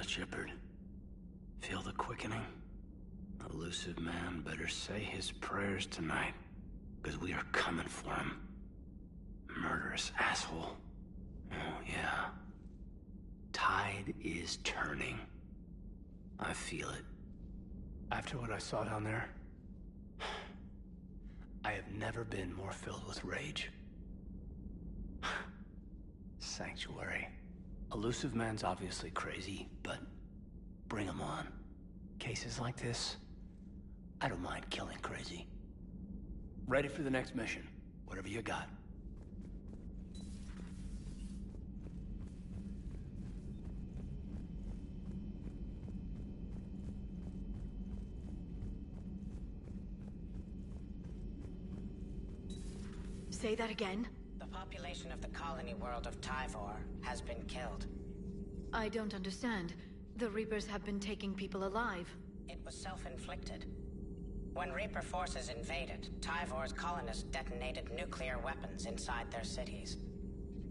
it, Shepard? Feel the quickening? Elusive man better say his prayers tonight, because we are coming for him. Murderous asshole. Oh, yeah. Tide is turning. I feel it. After what I saw down there, I have never been more filled with rage. Sanctuary. Elusive man's obviously crazy, but bring him on. Cases like this, I don't mind killing crazy. Ready for the next mission, whatever you got. Say that again? The population of the colony world of Tyvor has been killed. I don't understand. The Reapers have been taking people alive. It was self-inflicted. When Reaper forces invaded, Tyvor's colonists detonated nuclear weapons inside their cities.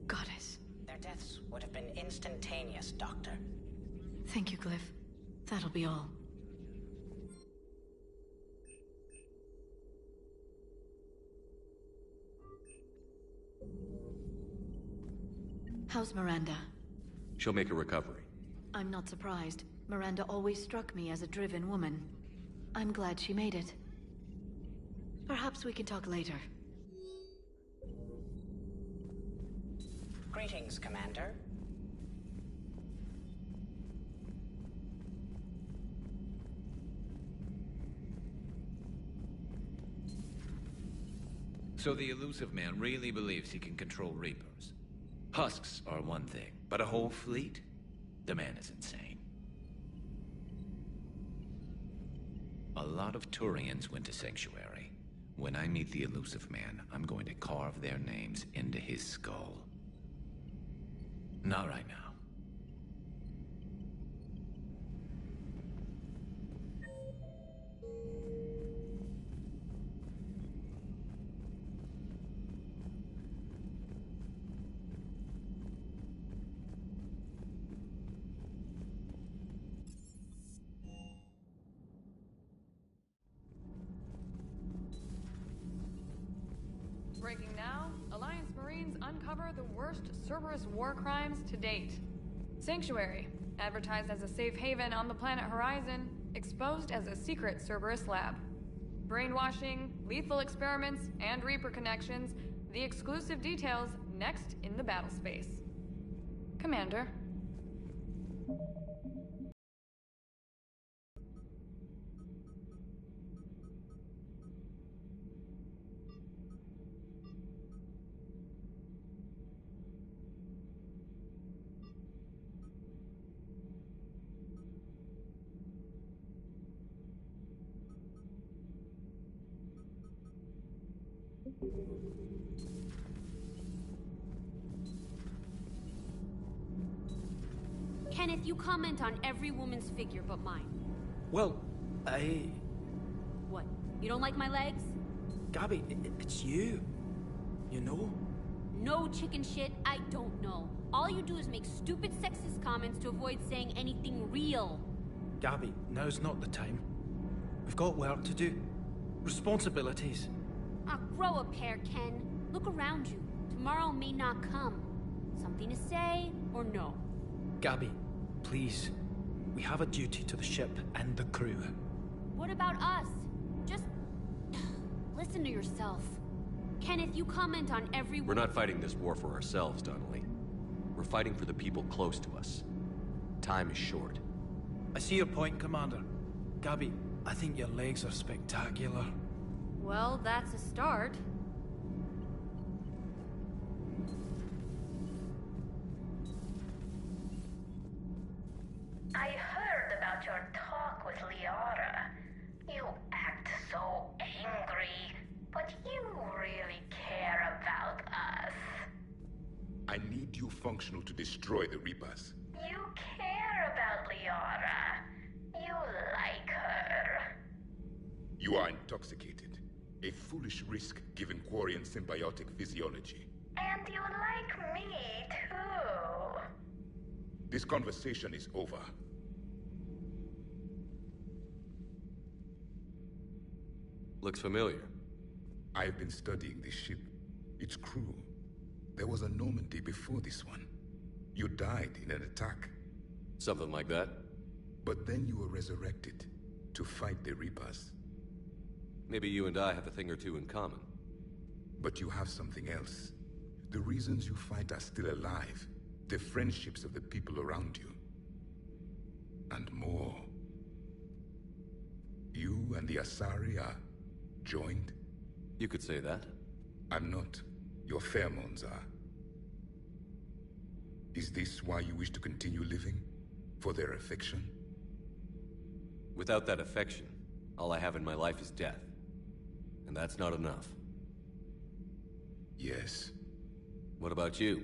Goddess. Their deaths would have been instantaneous, Doctor. Thank you, Glyph. That'll be all. How's Miranda? She'll make a recovery. I'm not surprised. Miranda always struck me as a driven woman. I'm glad she made it. Perhaps we can talk later. Greetings, Commander. So the elusive man really believes he can control Reapers. Husks are one thing, but a whole fleet? The man is insane. A lot of Turians went to Sanctuary. When I meet the elusive man, I'm going to carve their names into his skull. Not right now. Breaking now, Alliance Marines uncover the worst Cerberus war crimes to date. Sanctuary, advertised as a safe haven on the planet Horizon, exposed as a secret Cerberus lab. Brainwashing, lethal experiments, and Reaper connections, the exclusive details next in the battle space. Commander. Kenneth, you comment on every woman's figure but mine. Well, What? You don't like my legs? Gabby, it's you. You know? No chicken shit, I don't know. All you do is make stupid sexist comments to avoid saying anything real. Gabby, now's not the time. We've got work to do. Responsibilities. Ah, grow a pair, Ken. Look around you. Tomorrow may not come. Something to say, or no? Gabby, please. We have a duty to the ship and the crew. What about us? Just... listen to yourself. Kenneth, you comment on every... We're not fighting this war for ourselves, Donnelly. We're fighting for the people close to us. Time is short. I see your point, Commander. Gabby, I think your legs are spectacular. Well, that's a start. I heard about your talk with Liara. You act so angry, but you really care about us. I need you functional to destroy the Reapers. You care about Liara. You like her. You are intoxicated. A foolish risk given Quarian symbiotic physiology. And you like me, too. This conversation is over. Looks familiar. I've been studying this ship. Its crew. There was a Normandy before this one. You died in an attack. Something like that? But then you were resurrected to fight the Reapers. Maybe you and I have a thing or two in common. But you have something else. The reasons you fight are still alive. The friendships of the people around you. And more. You and the Asari are joined? You could say that. I'm not. Your pheromones are. Is this why you wish to continue living? For their affection? Without that affection, all I have in my life is death. And that's not enough. Yes. What about you?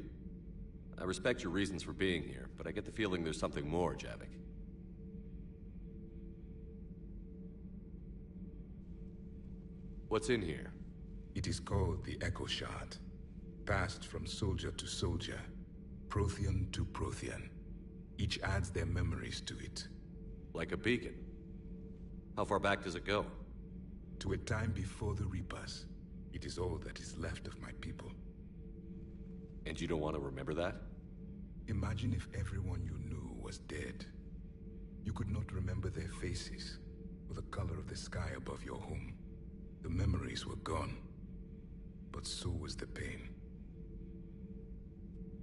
I respect your reasons for being here, but I get the feeling there's something more, Javik. What's in here? It is called the Echo Shard. Passed from soldier to soldier, Prothean to Prothean. Each adds their memories to it. Like a beacon. How far back does it go? To a time before the Reapers. It is all that is left of my people. And you don't want to remember that? Imagine if everyone you knew was dead. You could not remember their faces, or the color of the sky above your home. The memories were gone, but so was the pain.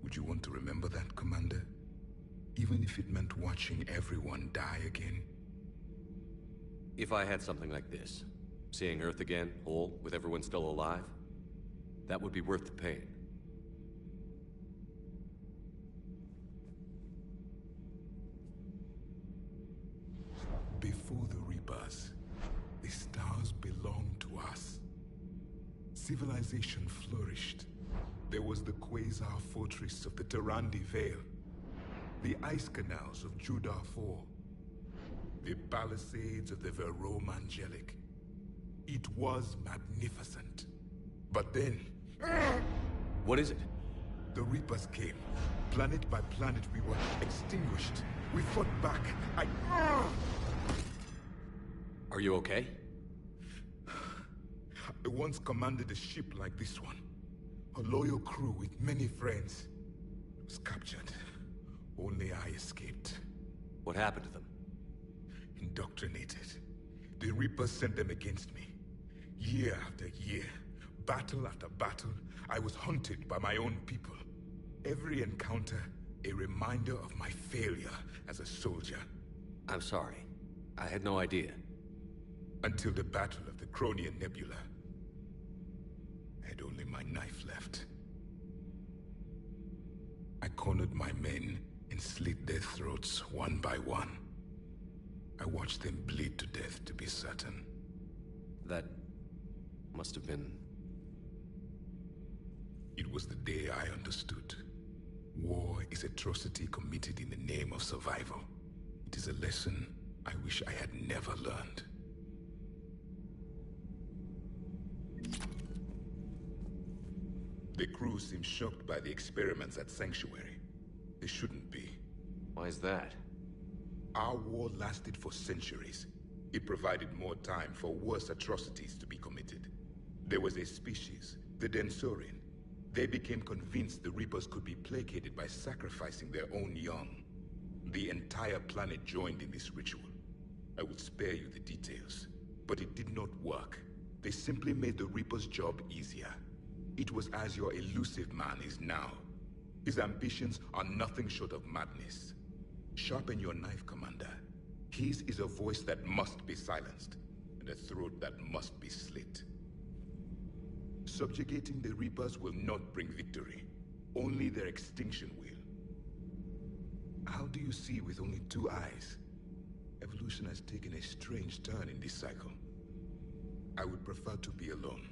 Would you want to remember that, Commander? Even if it meant watching everyone die again? If I had something like this, seeing Earth again, whole, with everyone still alive, that would be worth the pain. Before the Reapers, the stars belonged to us. Civilization flourished. There was the Quasar Fortress of the Tarandi Vale, the ice canals of Judar IV, the palisades of the Verome Angelic. It was magnificent. But then... What is it? The Reapers came. Planet by planet, we were extinguished. We fought back. Are you okay? I once commanded a ship like this one. A loyal crew with many friends. It was captured. Only I escaped. What happened to them? Indoctrinated. The Reapers sent them against me. Year after year, battle after battle, I was hunted by my own people. Every encounter, a reminder of my failure as a soldier. I'm sorry. I had no idea. Until the Battle of the Cronian Nebula. I had only my knife left. I cornered my men and slit their throats one by one. I watched them bleed to death, to be certain. That must have been... It was the day I understood. War is atrocity committed in the name of survival. It is a lesson I wish I had never learned. The crew seems shocked by the experiments at Sanctuary. They shouldn't be. Why is that? Our war lasted for centuries. It provided more time for worse atrocities to be committed. There was a species, the Densorian. They became convinced the Reapers could be placated by sacrificing their own young. The entire planet joined in this ritual. I will spare you the details, but it did not work. They simply made the Reaper's job easier. It was as your elusive man is now. His ambitions are nothing short of madness. Sharpen your knife, Commander. His is a voice that must be silenced, and a throat that must be slit. Subjugating the Reapers will not bring victory. Only their extinction will. How do you see with only 2 eyes? Evolution has taken a strange turn in this cycle. I would prefer to be alone.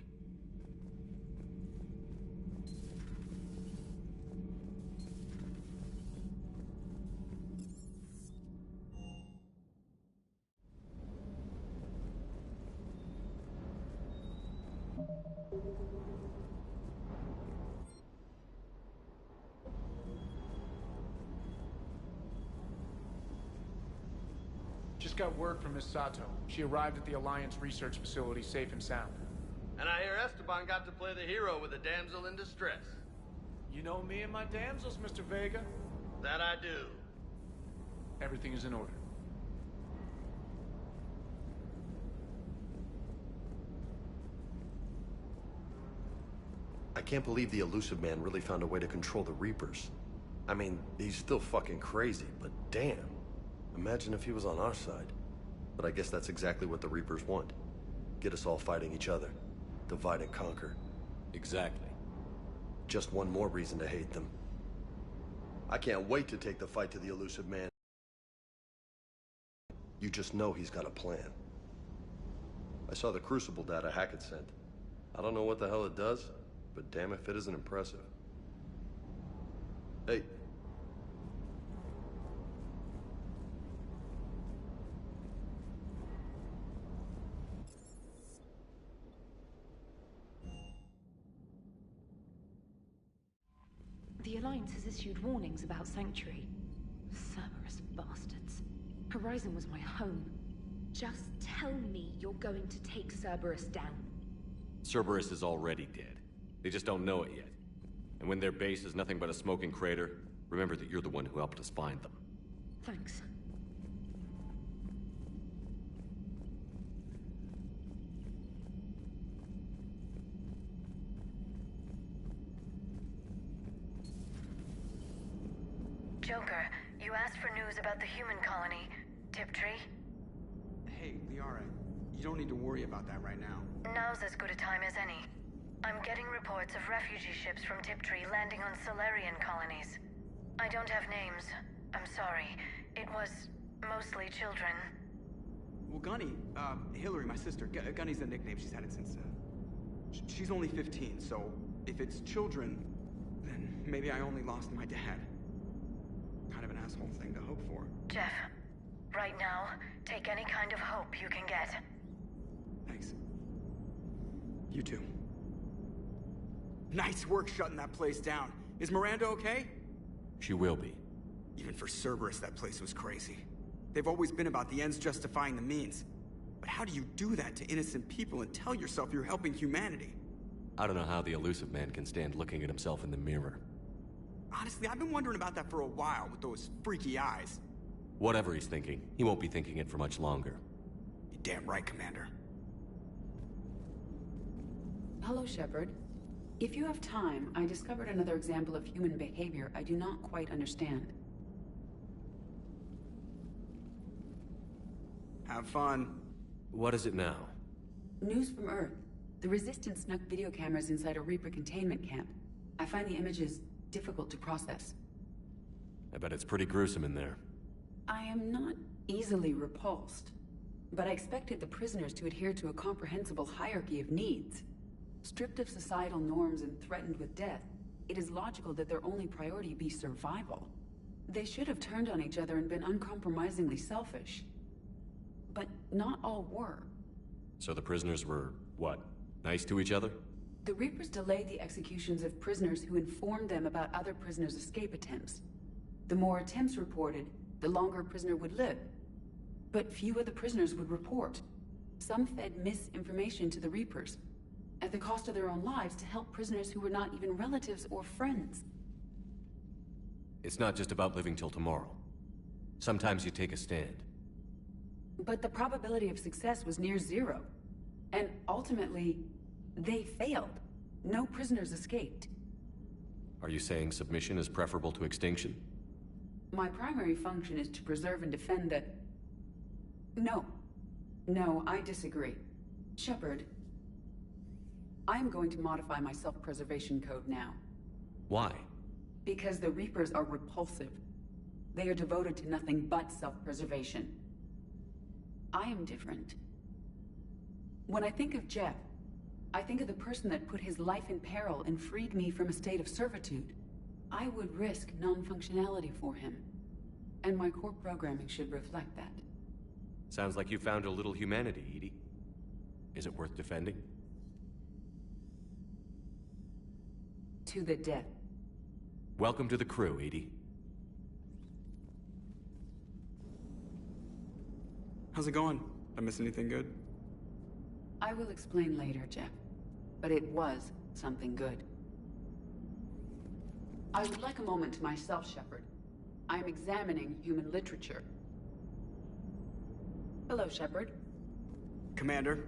got word from Miss Sato. She arrived at the Alliance research facility safe and sound. And I hear Esteban got to play the hero with a damsel in distress. You know me and my damsels, Mr. Vega. That I do. Everything is in order. I can't believe the Elusive Man really found a way to control the Reapers. I mean, he's still fucking crazy, but damn. Imagine if he was on our side. But I guess that's exactly what the Reapers want. Get us all fighting each other. Divide and conquer. Exactly. Just one more reason to hate them. I can't wait to take the fight to the Elusive Man. You just know he's got a plan. I saw the Crucible data Hackett sent. I don't know what the hell it does, but damn if it isn't impressive. Hey. The Alliance has issued warnings about Sanctuary. Cerberus bastards. Horizon was my home. Just tell me you're going to take Cerberus down. Cerberus is already dead. They just don't know it yet. And when their base is nothing but a smoking crater, remember that you're the one who helped us find them. Thanks. Joker, you asked for news about the human colony, Tiptree. Hey, Liara, you don't need to worry about that right now. Now's as good a time as any. I'm getting reports of refugee ships from Tiptree landing on Solarian colonies. I don't have names. I'm sorry. It was mostly children. Well, Gunny, Hillary, my sister, Gunny's a nickname. She's had it since, she's only 15, so if it's children, then maybe I only lost my dad. Kind of an asshole thing to hope for. Jeff, right now, take any kind of hope you can get. Thanks. You too. Nice work shutting that place down. Is Miranda okay? She will be. Even for Cerberus, that place was crazy. They've always been about the ends justifying the means. But how do you do that to innocent people and tell yourself you're helping humanity? I don't know how the Elusive Man can stand looking at himself in the mirror. Honestly, I've been wondering about that for a while with those freaky eyes. Whatever he's thinking, he won't be thinking it for much longer. You're damn right, Commander. Hello, Shepard. If you have time, I discovered another example of human behavior I do not quite understand. Have fun. What is it now? News from Earth. The Resistance snuck video cameras inside a Reaper containment camp. I find the images difficult to process. I bet it's pretty gruesome in there. I am not easily repulsed, but I expected the prisoners to adhere to a comprehensible hierarchy of needs. Stripped of societal norms and threatened with death, it is logical that their only priority be survival. They should have turned on each other and been uncompromisingly selfish. But not all were. So the prisoners were, what, nice to each other? The Reapers delayed the executions of prisoners who informed them about other prisoners' escape attempts. The more attempts reported, the longer a prisoner would live. But few of the prisoners would report. Some fed misinformation to the Reapers, at the cost of their own lives, to help prisoners who were not even relatives or friends. It's not just about living till tomorrow. Sometimes you take a stand. But the probability of success was near zero. And ultimately, they failed. No prisoners escaped. Are you saying submission is preferable to extinction? My primary function is to preserve and defend the... No. No, I disagree. Shepard, I am going to modify my self-preservation code now. Why? Because the Reapers are repulsive. They are devoted to nothing but self-preservation. I am different. When I think of Jeff, I think of the person that put his life in peril and freed me from a state of servitude. I would risk non-functionality for him. And my core programming should reflect that. Sounds like you found a little humanity, Edie. Is it worth defending? To the death. Welcome to the crew, Edie. How's it going? I miss anything good? I will explain later, Jeff. But it was something good. I would like a moment to myself, Shepard. I am examining human literature. Hello, Shepard. Commander.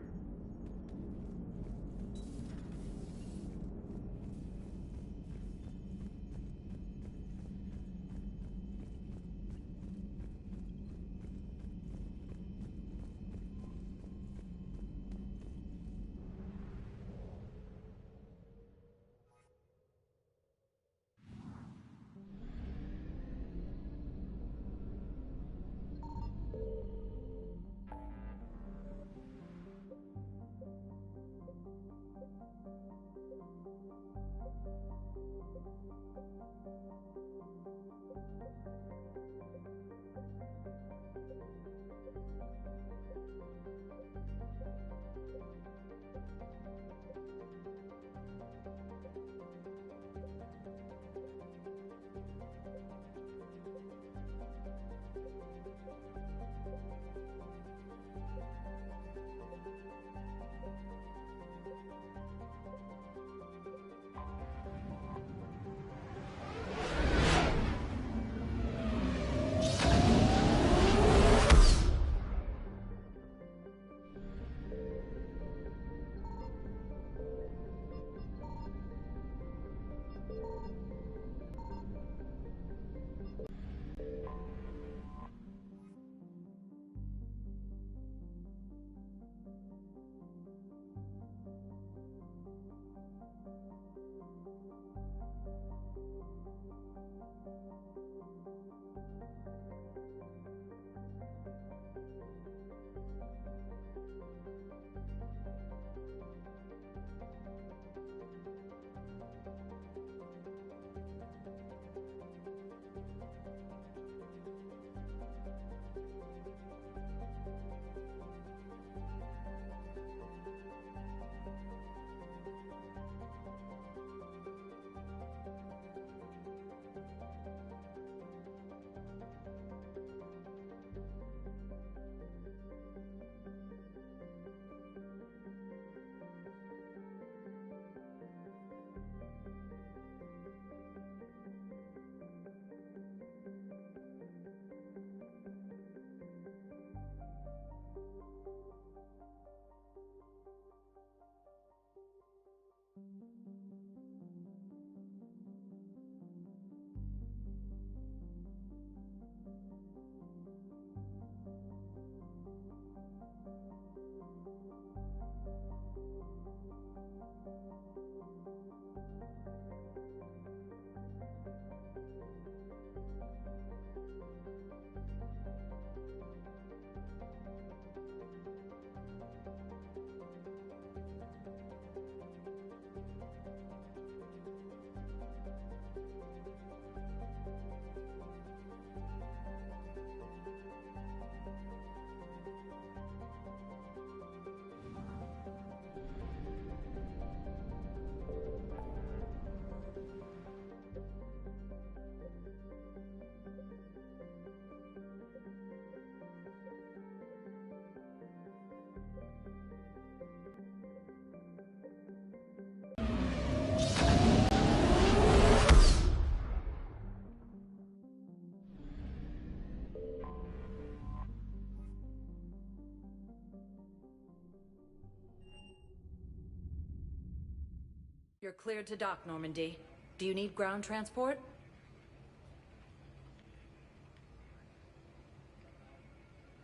You're cleared to dock, Normandy. Do you need ground transport?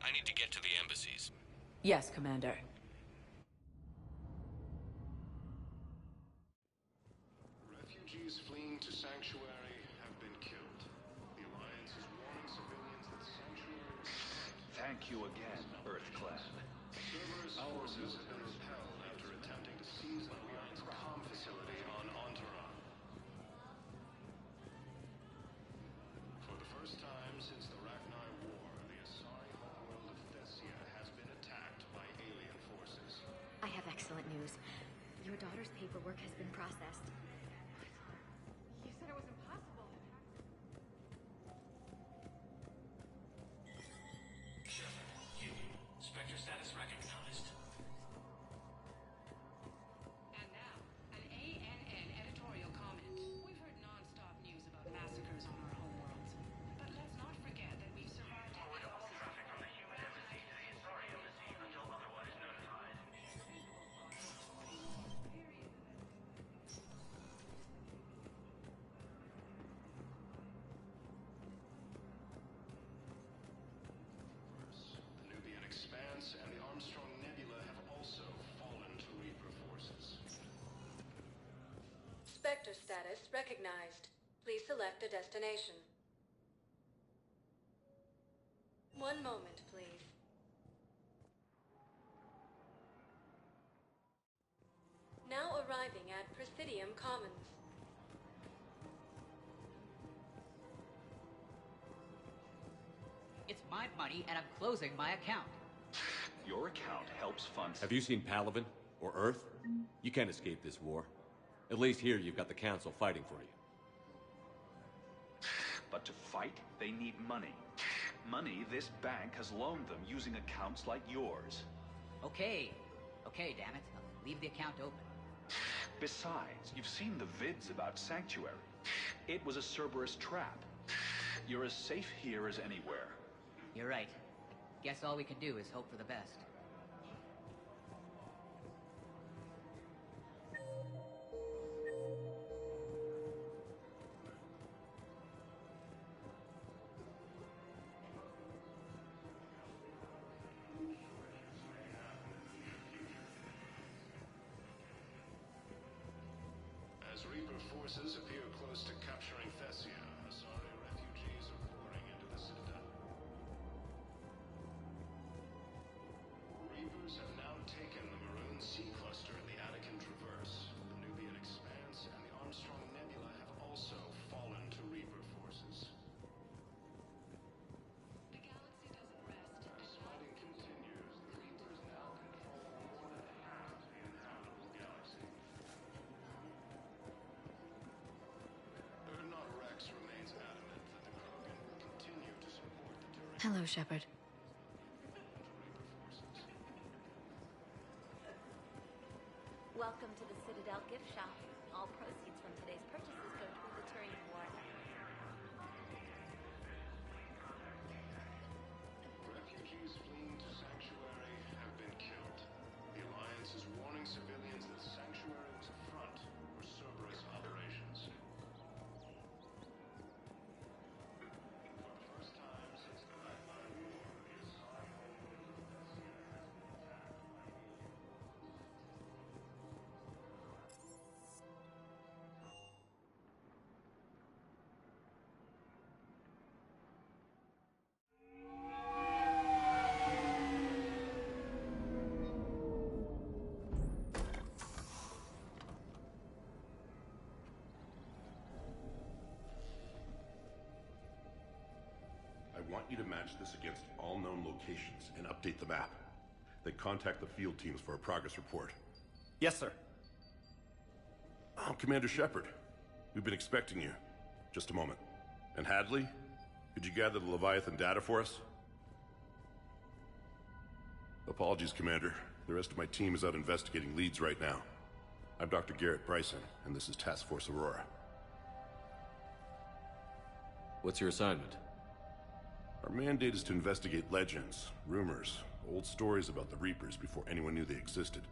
I need to get to the embassies. Yes, Commander. Refugees fleeing to Sanctuary have been killed. The Alliance is warning civilians that Sanctuary is threat. Thank you again, Earth-clad. Cerberus forces have been repelled after attempting to seize the Alliance comm facility on Enteron. For the first time since the Rachni War, the Asari homeworld of Thessia has been attacked by alien forces. I have excellent news. Your daughter's paperwork has been processed. You said it was impossible. list recognized. Please select a destination. One moment, please. Now arriving at Presidium Commons. It's my money, and I'm closing my account. Your account helps fund... Have you seen Palaven? Or Earth? You can't escape this war. At least here you've got the Council fighting for you. But to fight, they need money. Money this bank has loaned them using accounts like yours. Okay, damn it. I'll leave the account open. Besides, you've seen the vids about Sanctuary. It was a Cerberus trap. You're as safe here as anywhere. You're right. Guess all we can do is hope for the best. As Reaper forces appear close to capturing Thessia, Asari refugees are pouring into the Citadel. Reapers have now taken the Maroon Sea Cluster in the Attican Traverse. The Nubian Expanse and the Armstrong Nebula have also fallen to Reaper forces. The galaxy doesn't rest. As fighting continues, the Reapers now control more than half the inhabitable galaxy. Rex remains adamant that the Krogan will continue to support the Turian. Hello, Shepard. Welcome to the Citadel gift shop. All proceeds from today's purchases go toward the Turian War. Refugees fleeing to Sanctuary have been killed. The Alliance is warning civilians that Sanctuary was a front for Cerberus operations. I want you to match this against all known locations and update the map. Then contact the field teams for a progress report. Yes, sir. Oh, Commander Shepard. We've been expecting you. Just a moment. And Hadley? Could you gather the Leviathan data for us? Apologies, Commander. The rest of my team is out investigating leads right now. I'm Dr. Garrett Bryson, and this is Task Force Aurora. What's your assignment? Our mandate is to investigate legends, rumors, old stories about the Reapers before anyone knew they existed.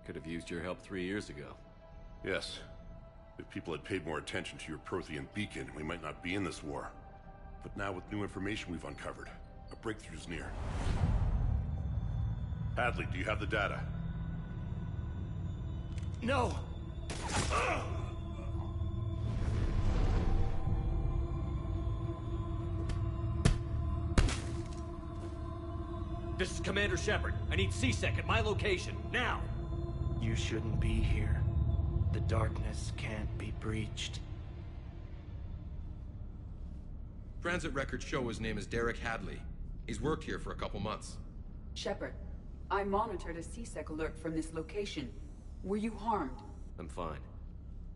Could have used your help 3 years ago. Yes. If people had paid more attention to your Prothean beacon, we might not be in this war. But now with new information we've uncovered, a breakthrough's near. Hadley, do you have the data? No! This is Commander Shepard. I need C-Sec at my location, now! You shouldn't be here. The darkness can't be breached. Transit records show his name is Derek Hadley. He's worked here for a couple months. Shepard, I monitored a C-Sec alert from this location. Were you harmed? I'm fine.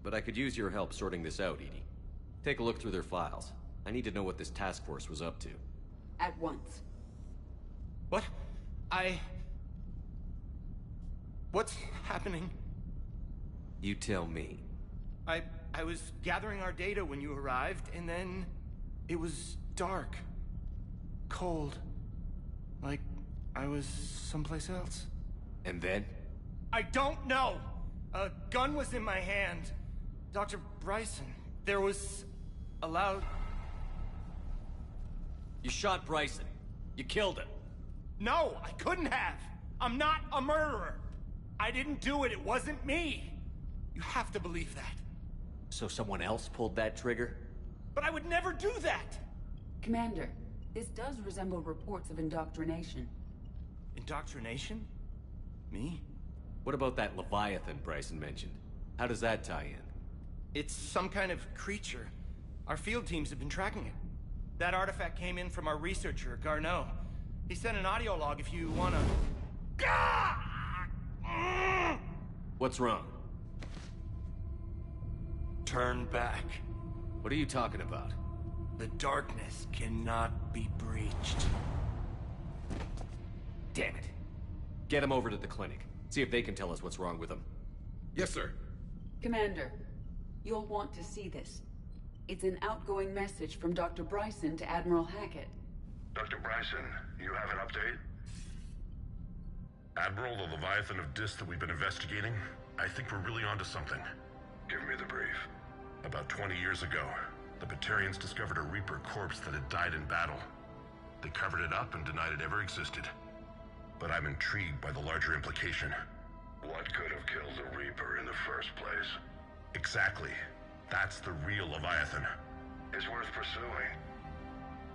But I could use your help sorting this out, Edie. Take a look through their files. I need to know what this task force was up to. At once. What? What's happening? You tell me. I was gathering our data when you arrived, and then it was dark. Cold. Like I was someplace else. And then? I don't know! A gun was in my hand. Dr. Bryson, there was a loud... You shot Bryson. You killed him. No, I couldn't have. I'm not a murderer. I didn't do it. It wasn't me. You have to believe that. So someone else pulled that trigger? But I would never do that! Commander, this does resemble reports of indoctrination. Indoctrination? Me? What about that Leviathan Bryson mentioned? How does that tie in? It's some kind of creature. Our field teams have been tracking it. That artifact came in from our researcher, Garneau. He sent an audio log if you wanna... What's wrong? Turn back. What are you talking about? The darkness cannot be breached. Damn it. Get him over to the clinic. See if they can tell us what's wrong with him. Yes, sir. Commander, you'll want to see this. It's an outgoing message from Dr. Bryson to Admiral Hackett. Dr. Bryson, you have an update? Admiral, the Leviathan of Dis that we've been investigating, I think we're really onto something. Give me the brief. About 20 years ago, the Batarians discovered a Reaper corpse that had died in battle. They covered it up and denied it ever existed. But I'm intrigued by the larger implication. What could have killed the Reaper in the first place? Exactly. That's the real Leviathan. It's worth pursuing.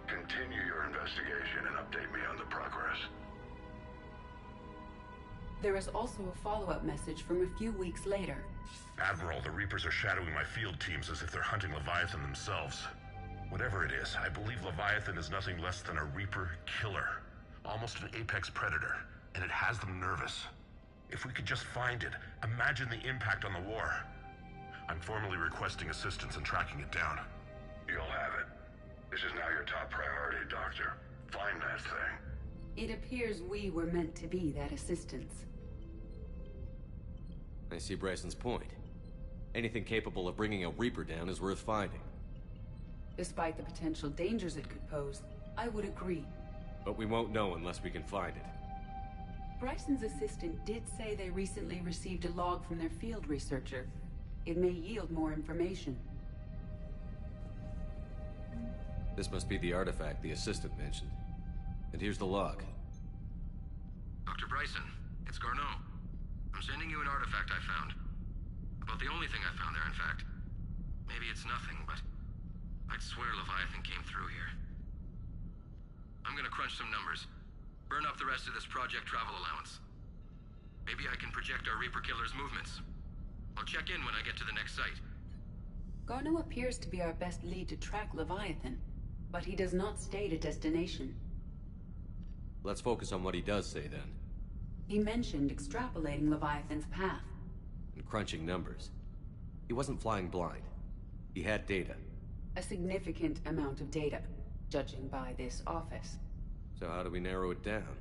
Continue your investigation and update me on the progress. There is also a follow-up message from a few weeks later. Admiral, the Reapers are shadowing my field teams as if they're hunting Leviathan themselves. Whatever it is, I believe Leviathan is nothing less than a Reaper killer. Almost an apex predator, and it has them nervous. If we could just find it, imagine the impact on the war. I'm formally requesting assistance in tracking it down. You'll have it. This is now your top priority, Doctor. Find that thing. It appears we were meant to be that assistance. I see Bryson's point. Anything capable of bringing a Reaper down is worth finding. Despite the potential dangers it could pose, I would agree. But we won't know unless we can find it. Bryson's assistant did say they recently received a log from their field researcher. It may yield more information. This must be the artifact the assistant mentioned. And here's the log. Dr. Bryson, it's Garneau. I'm sending you an artifact I found. About the only thing I found there, in fact. Maybe it's nothing, but I'd swear Leviathan came through here. I'm gonna crunch some numbers. Burn up the rest of this project travel allowance. Maybe I can project our Reaper killer's movements. I'll check in when I get to the next site. Garneau appears to be our best lead to track Leviathan, but he does not state a destination. Let's focus on what he does say, then. He mentioned extrapolating Leviathan's path. And crunching numbers. He wasn't flying blind. He had data. A significant amount of data, judging by this office. So how do we narrow it down?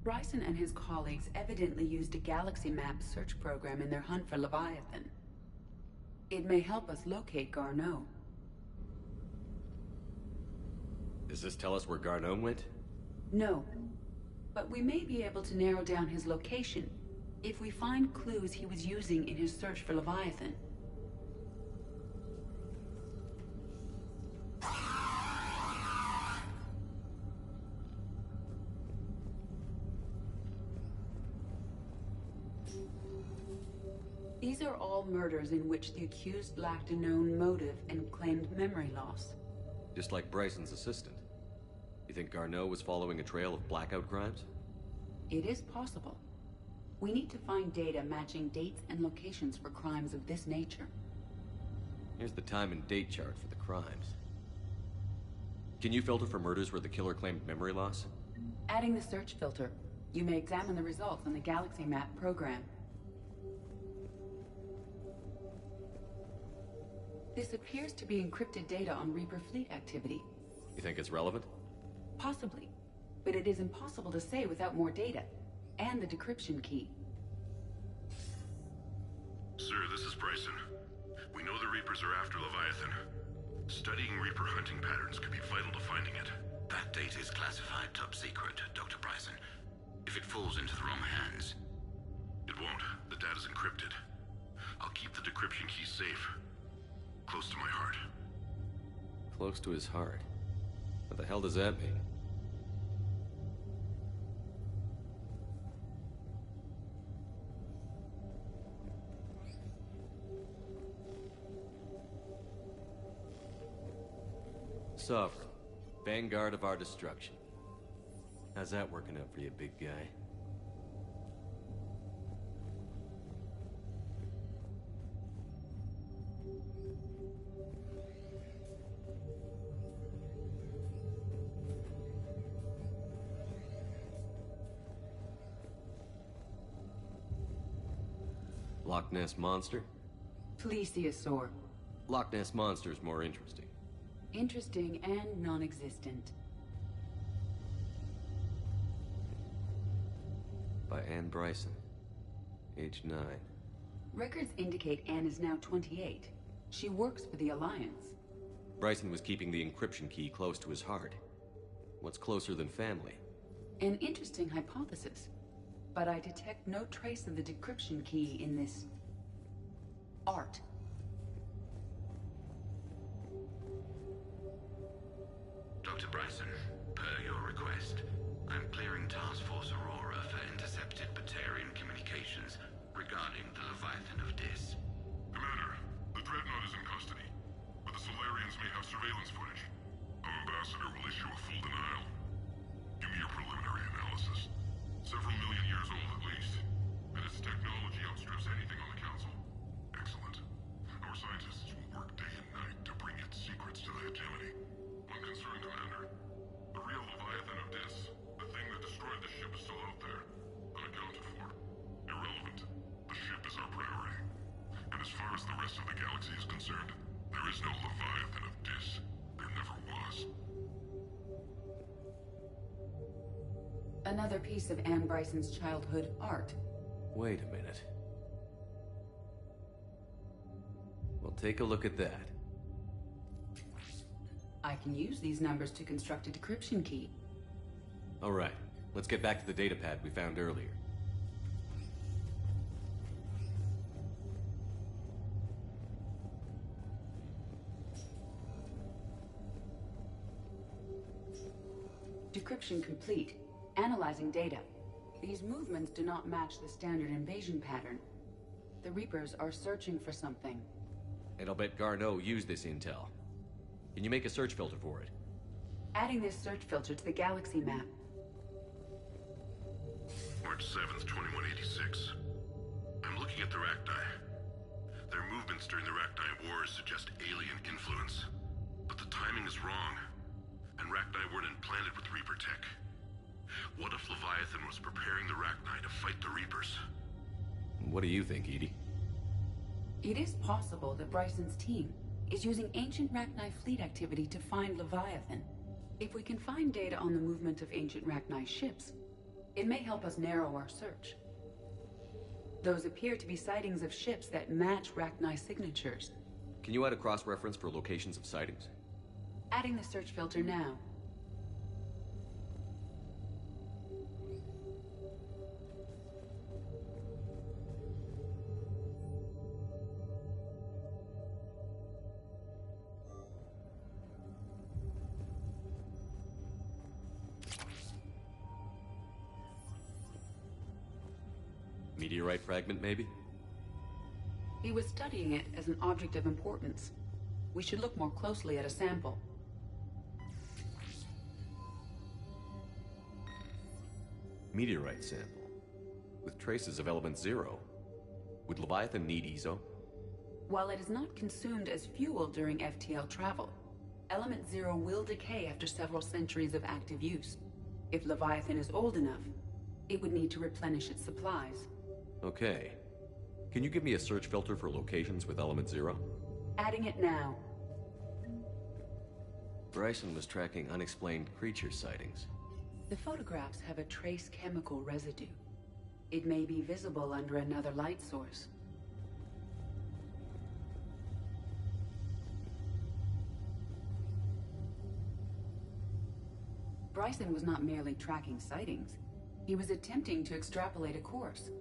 Bryson and his colleagues evidently used a galaxy map search program in their hunt for Leviathan. It may help us locate Garneau. Does this tell us where Garneau went? No. But we may be able to narrow down his location if we find clues he was using in his search for Leviathan. These are all murders in which the accused lacked a known motive and claimed memory loss. Just like Bryson's assistant. You think Garneau was following a trail of blackout crimes? It is possible. We need to find data matching dates and locations for crimes of this nature. Here's the time and date chart for the crimes. Can you filter for murders where the killer claimed memory loss? Adding the search filter, you may examine the results on the Galaxy Map program. This appears to be encrypted data on Reaper fleet activity. You think it's relevant? Possibly, but it is impossible to say without more data, and the decryption key. Sir, this is Bryson. We know the Reapers are after Leviathan. Studying Reaper hunting patterns could be vital to finding it. That data is classified top secret, Dr. Bryson. If it falls into the wrong hands... It won't. The data's encrypted. I'll keep the decryption key safe. Close to my heart. Close to his heart? What the hell does that mean? Sovereign, vanguard of our destruction. How's that working out for you, big guy? Loch Ness Monster? Plesiosaur. Loch Ness Monster's more interesting. Interesting and non-existent. By Anne Bryson. Age 9. Records indicate Anne is now 28. She works for the Alliance. Bryson was keeping the encryption key close to his heart. What's closer than family? An interesting hypothesis. But I detect no trace of the decryption key in this... art. Dr. Bryson, per your request, I'm clearing Task Force Aurora for intercepted Batarian communications regarding the Leviathan of Dis. Commander, the Dreadnought is in custody, but the Solarians may have surveillance footage. Our ambassador will issue a full denial. Give me your preliminary analysis. Several million years old at least, and its technology outstrips anything on the Council. Excellent. Our scientists will work day and night to bring its secrets to the hegemony. One concern, Commander. The real Leviathan of Dis, the thing that destroyed the ship, is still out there, unaccounted for. Irrelevant. The ship is our priority. And as far as the rest of the galaxy is concerned, there is no Leviathan of Dis. There never was. Another piece of Anne Bryson's childhood art. Wait a minute. Well, take a look at that. I can use these numbers to construct a decryption key. All right, let's get back to the datapad we found earlier. Decryption complete. Analyzing data. These movements do not match the standard invasion pattern. The Reapers are searching for something. And I'll bet Garneau used this intel. Can you make a search filter for it? Adding this search filter to the galaxy map. March 7th, 2186. I'm looking at the Rachni. Their movements during the Rachni Wars suggest alien influence. But the timing is wrong. And Rachni weren't implanted with Reaper tech. What if Leviathan was preparing the Rachni to fight the Reapers? What do you think, Edie? It is possible that Bryson's team is using ancient Rachni fleet activity to find Leviathan. If we can find data on the movement of ancient Rachni ships, it may help us narrow our search. Those appear to be sightings of ships that match Rachni signatures. Can you add a cross-reference for locations of sightings? Adding the search filter now. Meteorite fragment, maybe? He was studying it as an object of importance. We should look more closely at a sample. Meteorite sample. With traces of element 0. Would Leviathan need ESO? While it is not consumed as fuel during FTL travel, element 0 will decay after several centuries of active use. If Leviathan is old enough, it would need to replenish its supplies. Okay. Can you give me a search filter for locations with element 0? Adding it now. Bryson was tracking unexplained creature sightings. The photographs have a trace chemical residue. It may be visible under another light source. Bryson was not merely tracking sightings. He was attempting to extrapolate a course.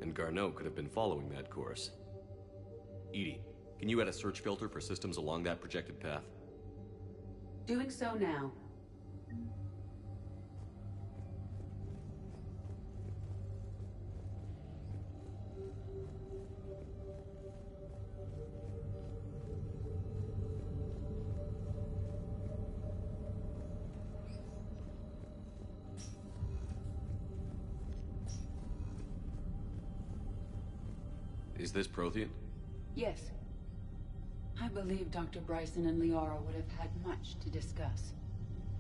And Garneau could have been following that course. Edie, can you add a search filter for systems along that projected path? Doing so now. Is this Prothean? Yes. I believe Dr. Bryson and Liara would have had much to discuss.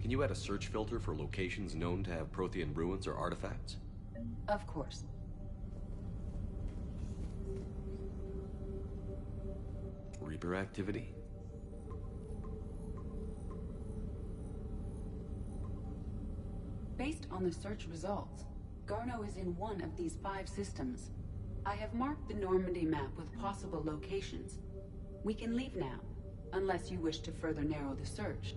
Can you add a search filter for locations known to have Prothean ruins or artifacts? Of course. Reaper activity? Based on the search results, Garneau is in one of these 5 systems. I have marked the Normandy map with possible locations. We can leave now, unless you wish to further narrow the search.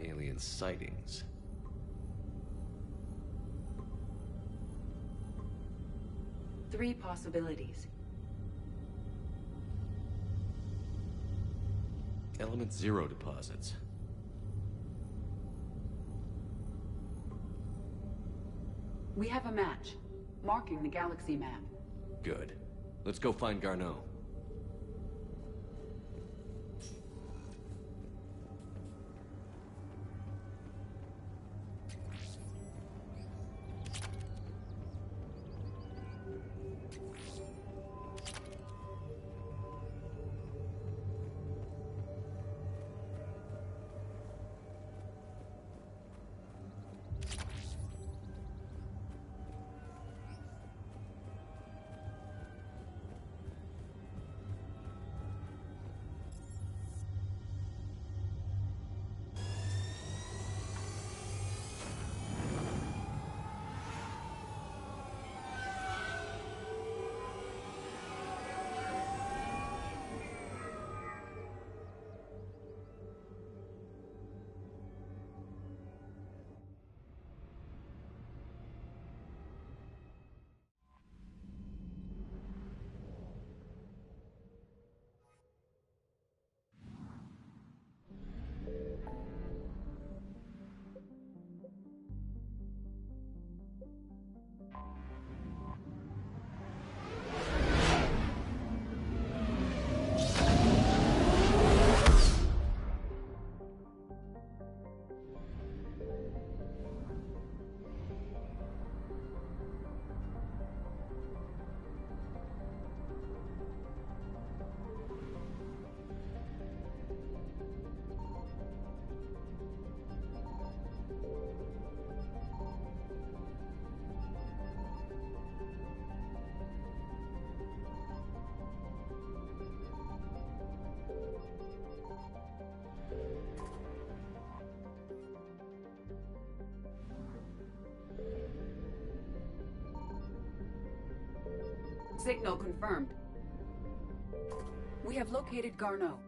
Alien sightings. Three possibilities. Element Zero deposits. We have a match, marking the galaxy map. Good. Let's go find Garneau. Signal confirmed. We have located Garneau.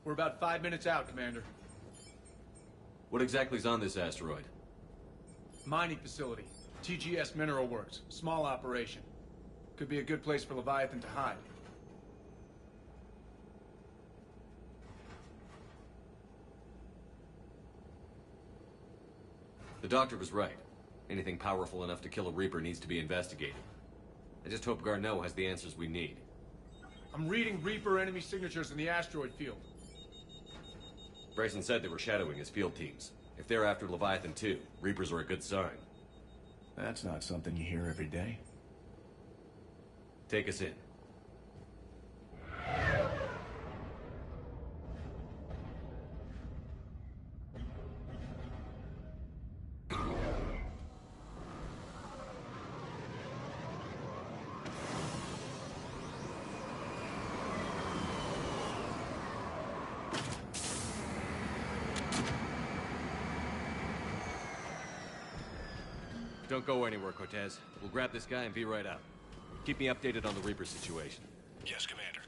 We're about 5 minutes out, Commander. What exactly is on this asteroid? Mining facility. TGS Mineral Works. Small operation. Could be a good place for Leviathan to hide. The doctor was right. Anything powerful enough to kill a Reaper needs to be investigated. I just hope Garneau has the answers we need. I'm reading Reaper enemy signatures in the asteroid field. Bryson said they were shadowing his field teams. If they're after Leviathan too, Reapers are a good sign. That's not something you hear every day. Take us in. Don't go anywhere, Cortez. We'll grab this guy and be right out. Keep me updated on the Reaper situation. Yes, Commander.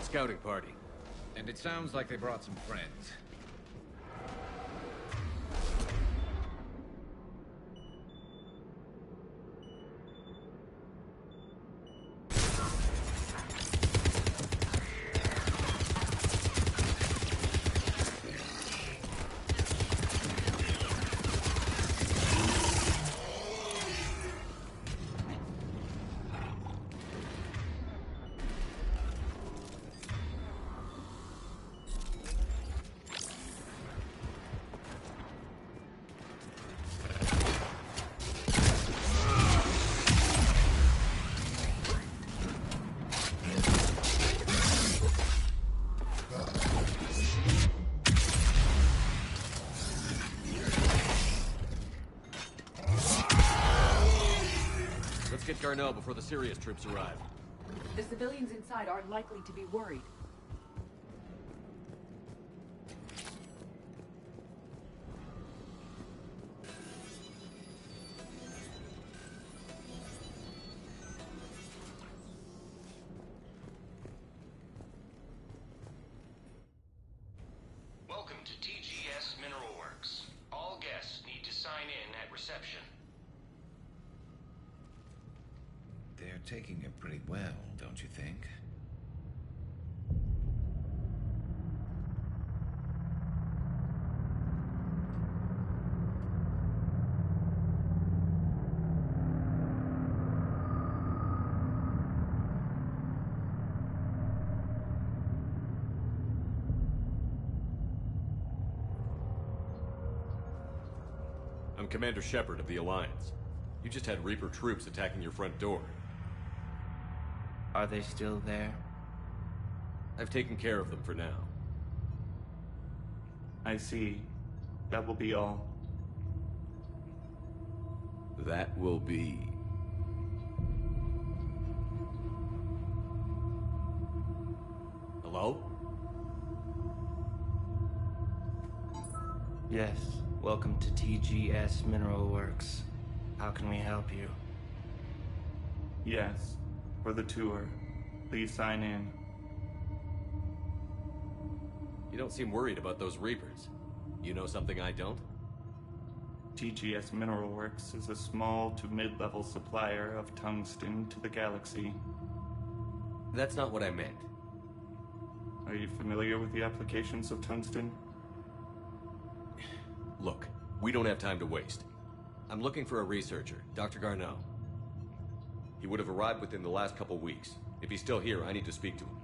Scouting party. And it sounds like they brought some friends. Get Garneau before the serious troops arrive. The civilians inside aren't likely to be worried. Welcome to TGS Mineral Works. All guests need to sign in at reception. They're taking it pretty well, don't you think? I'm Commander Shepard of the Alliance. You just had Reaper troops attacking your front door. Are they still there? I've taken care of them for now. I see. That will be all. That will be... Hello? Yes. Welcome to TGS Mineral Works. How can we help you? Yes. For the tour. Please sign in. You don't seem worried about those Reapers. You know something I don't? TGS Mineral Works is a small to mid-level supplier of tungsten to the galaxy. That's not what I meant. Are you familiar with the applications of tungsten? Look, we don't have time to waste. I'm looking for a researcher, Dr. Garneau. He would have arrived within the last couple weeks. If he's still here, I need to speak to him.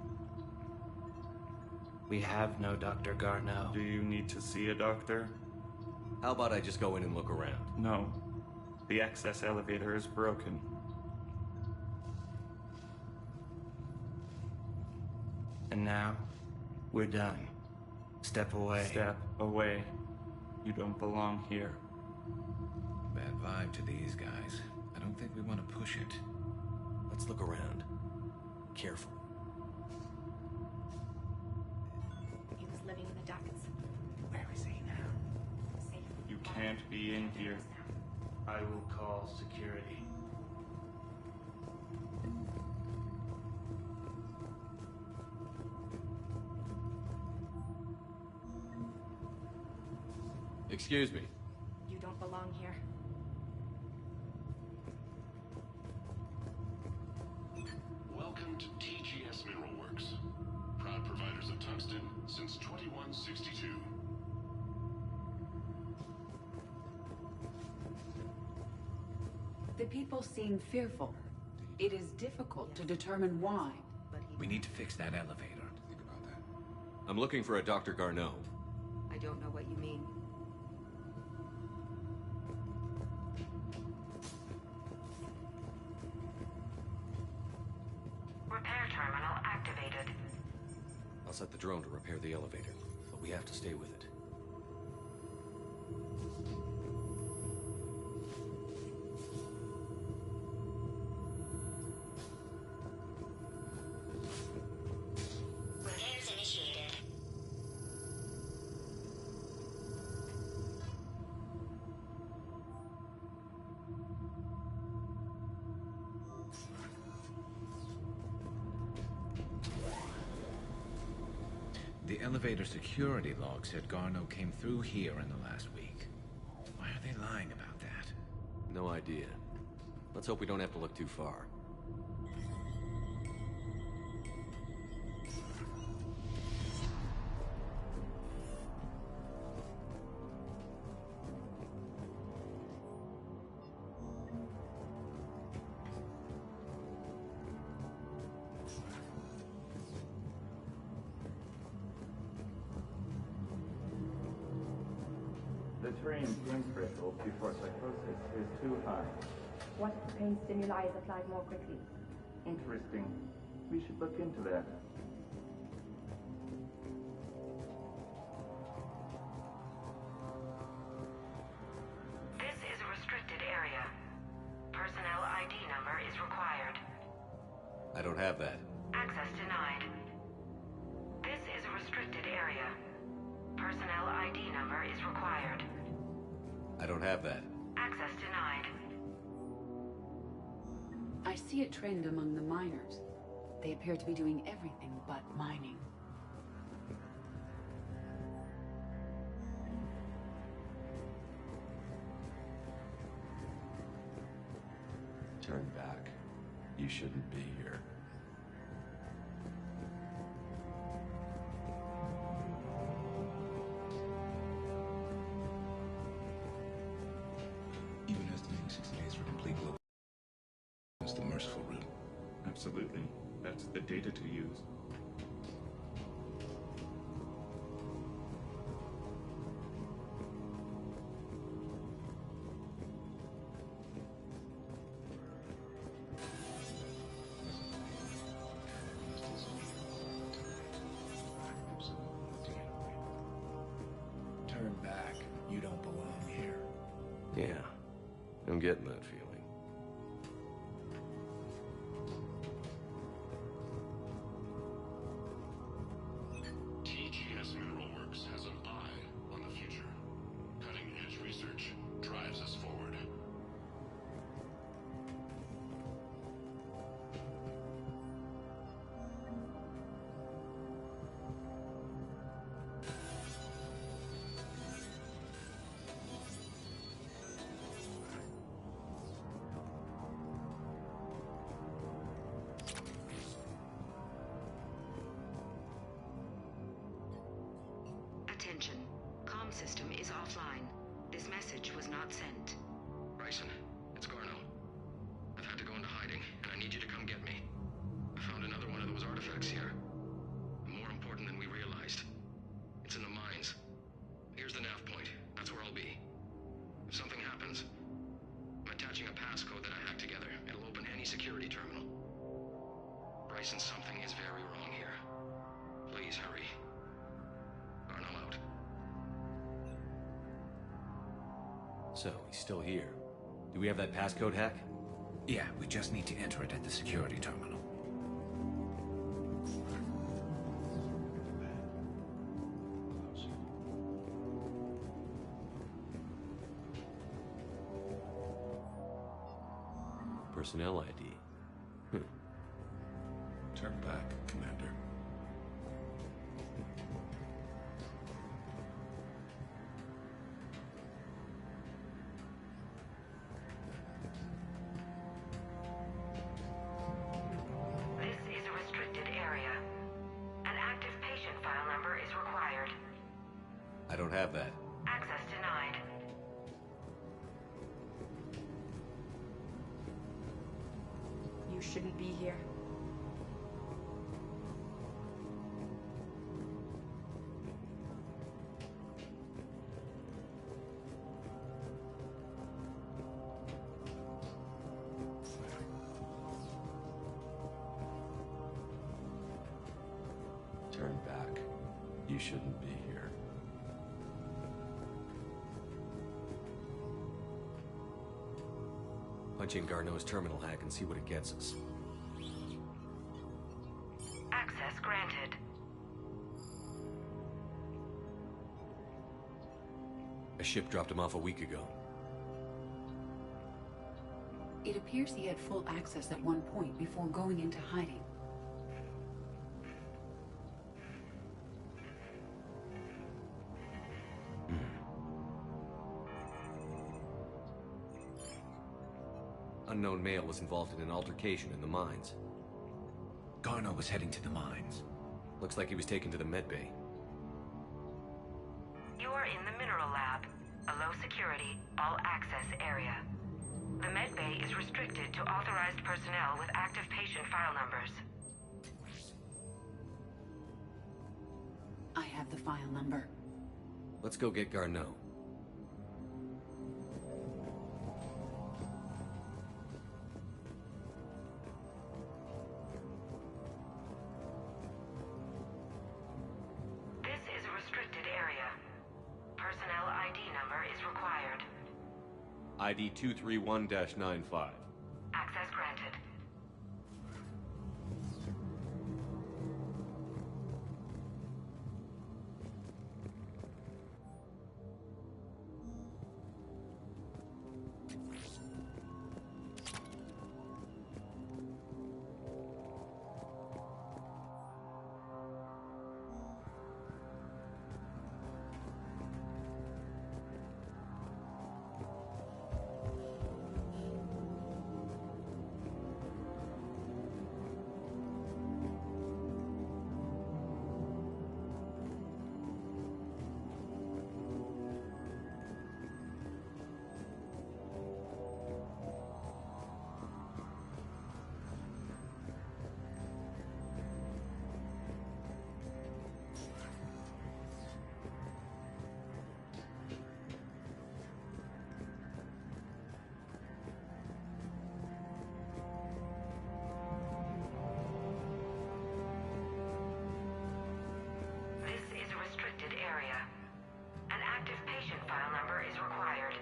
We have no Dr. Garneau. Do you need to see a doctor? How about I just go in and look around? No. The access elevator is broken. And now, we're done. Step away. Step away. You don't belong here. Bad vibe to these guys. I don't think we want to push it. Let's look around. Careful. He was living in the ducts. Where is he now? You can't be in here. I will call security. Excuse me. You don't belong here. Welcome to TGS Mineral Works. Proud providers of tungsten since 2162. The people seem fearful. It is difficult to determine why. We need to fix that elevator. I'm looking for a Dr. Garneau. I don't know what you mean. Repair terminal activated. I'll set the drone to repair the elevator, but we have to stay with it. Repairs initiated. The elevator security log said Garneau came through here in the last week. Why are they lying about that? No idea. Let's hope we don't have to look too far. The terrain pain threshold before psychosis is too high. What if the pain stimuli is applied more quickly? Interesting. We should look into that. This is a restricted area. Personnel ID number is required. I don't have that. Access denied. This is a restricted area. Personnel ID number is required. I don't have that. Access denied. I see a trend among the miners. They appear to be doing everything but mining. Turn back. You shouldn't be here. Even estimating 60 days for complete global is the merciful route. Absolutely. That's the data to use. Turn back. You don't belong here. Yeah, I'm getting that feeling. TGS Mineral Works has an eye on the future. Cutting-edge research drives us forward. Attention. Comm system is offline. This message was not sent. Bryson, it's Garneau. I've had to go into hiding, and I need you to come get me. I found another one of those artifacts here. More important than we realized. It's in the mines. Here's the nav point. That's where I'll be. If something happens, I'm attaching a passcode that I hacked together. It'll open any security terminal. Bryson, something is very wrong here. Please hurry. Garneau out. So, he's still here. Do we have that passcode hack? Yeah, we just need to enter it at the security terminal. personnel ID. Turn back, Commander. This is a restricted area. An active patient file number is required. I don't have that. Access denied. You shouldn't be here. Turn back. You shouldn't be here. Punch in Garneau's terminal hack and see what it gets us. Access granted. A ship dropped him off a week ago. It appears he had full access at one point before going into hiding. Unknown male was involved in an altercation in the mines. Garneau was heading to the mines. Looks like he was taken to the medbay. You are in the mineral lab, a low security, all access area. The medbay is restricted to authorized personnel with active patient file numbers. I have the file number. Let's go get Garneau. This is a restricted area. Personnel ID number is required. ID 231-95. Access granted. This is a restricted area. An active patient file number is required.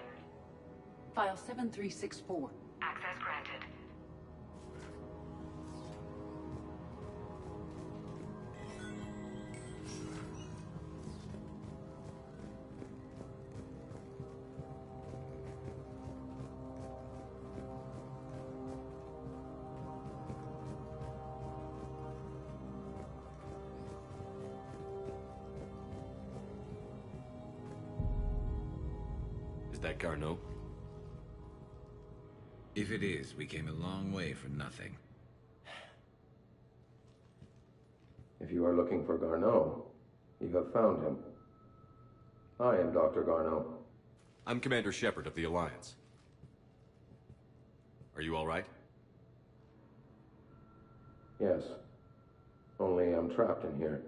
File 7364. Access granted. Is that Garneau? If it is, we came a long way for nothing. If you are looking for Garneau, you have found him. I am Dr. Garneau. I'm Commander Shepard of the Alliance. Are you all right? Yes. Only I'm trapped in here.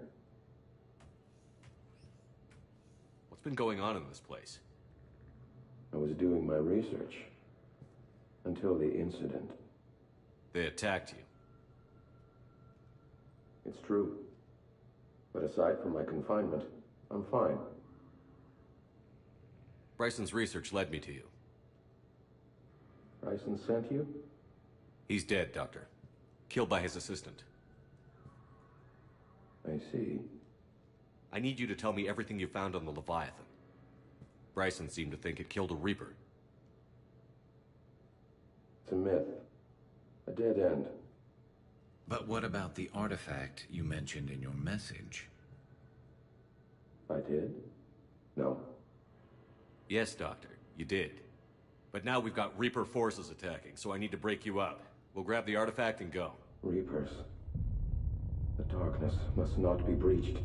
What's been going on in this place? I was doing my research. Until the incident. They attacked you. It's true. But aside from my confinement, I'm fine. Bryson's research led me to you. Bryson sent you? He's dead, Doctor. Killed by his assistant. I see. I need you to tell me everything you found on the Leviathan. Bryson seemed to think it killed a Reaper. It's a myth. A dead end. But what about the artifact you mentioned in your message? I did? No. Yes, Doctor, you did. But now we've got Reaper forces attacking, so I need to break you up. We'll grab the artifact and go. Reapers. The darkness must not be breached.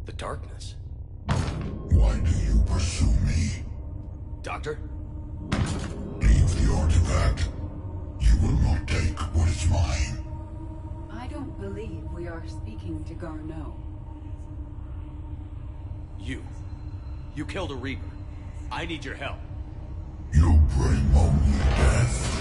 The darkness? Why do you pursue me? Doctor? Leave the artifact. You will not take what is mine. I don't believe we are speaking to Garneau. You killed a Reaper. I need your help. You bring only death.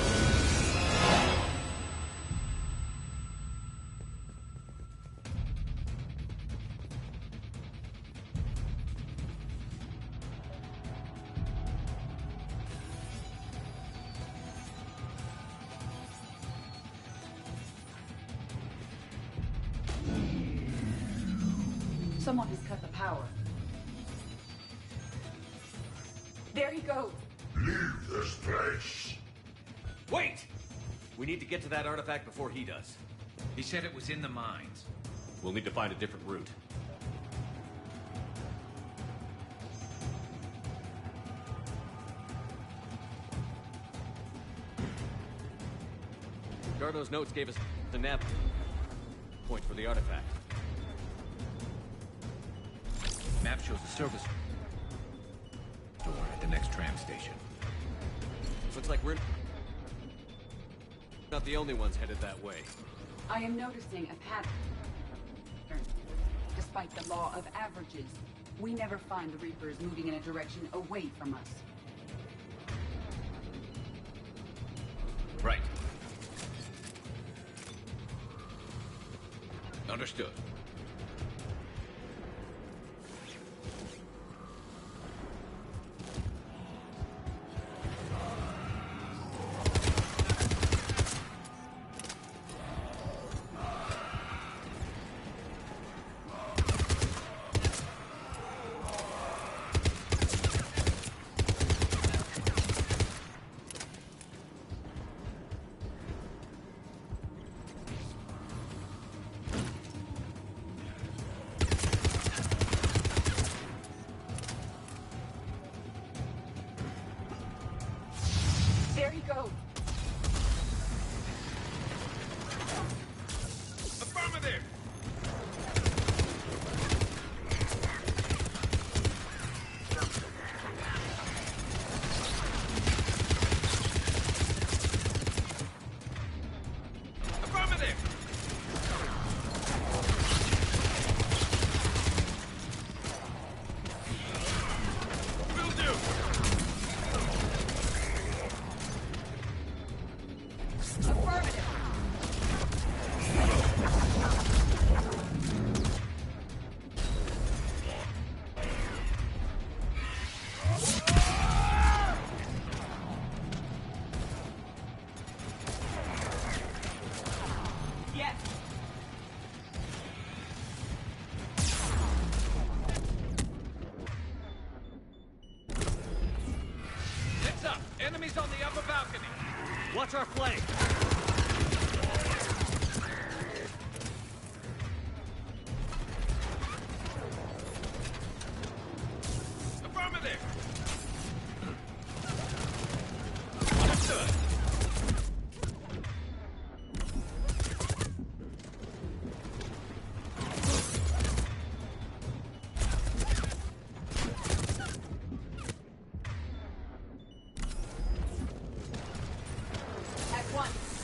Someone has cut the power. There he goes. Leave this place. Wait! We need to get to that artifact before he does. He said it was in the mines. We'll need to find a different route. Garneau's notes gave us the nav point for the artifact. Map shows a service door at the next tram station. Looks like we're not the only ones headed that way. I am noticing a pattern. Despite the law of averages, we never find the Reapers moving in a direction away from us. Right. Understood. There he goes. Affirmative! Affirmative! Will do! Yes. Heads up! Enemies on the upper balcony! Watch our flank! Affirmative! Understood! At once.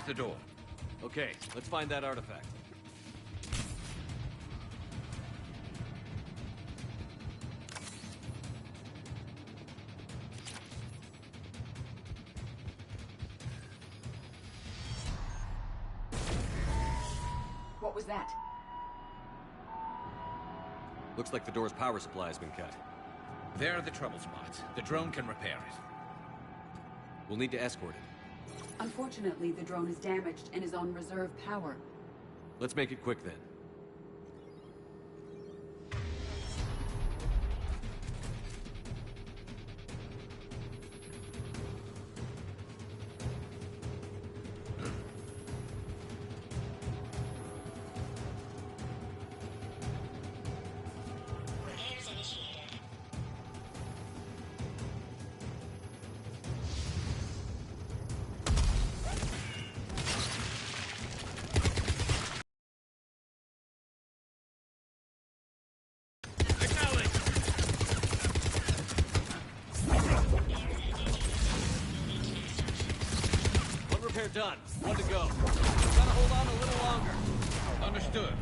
There's the door. Okay, let's find that artifact. What was that? Looks like the door's power supply has been cut. There are the trouble spots. The drone can repair it. We'll need to escort it. Unfortunately, the drone is damaged and is on reserve power. Let's make it quick then. Done. One to go. Gotta hold on a little longer. Understood.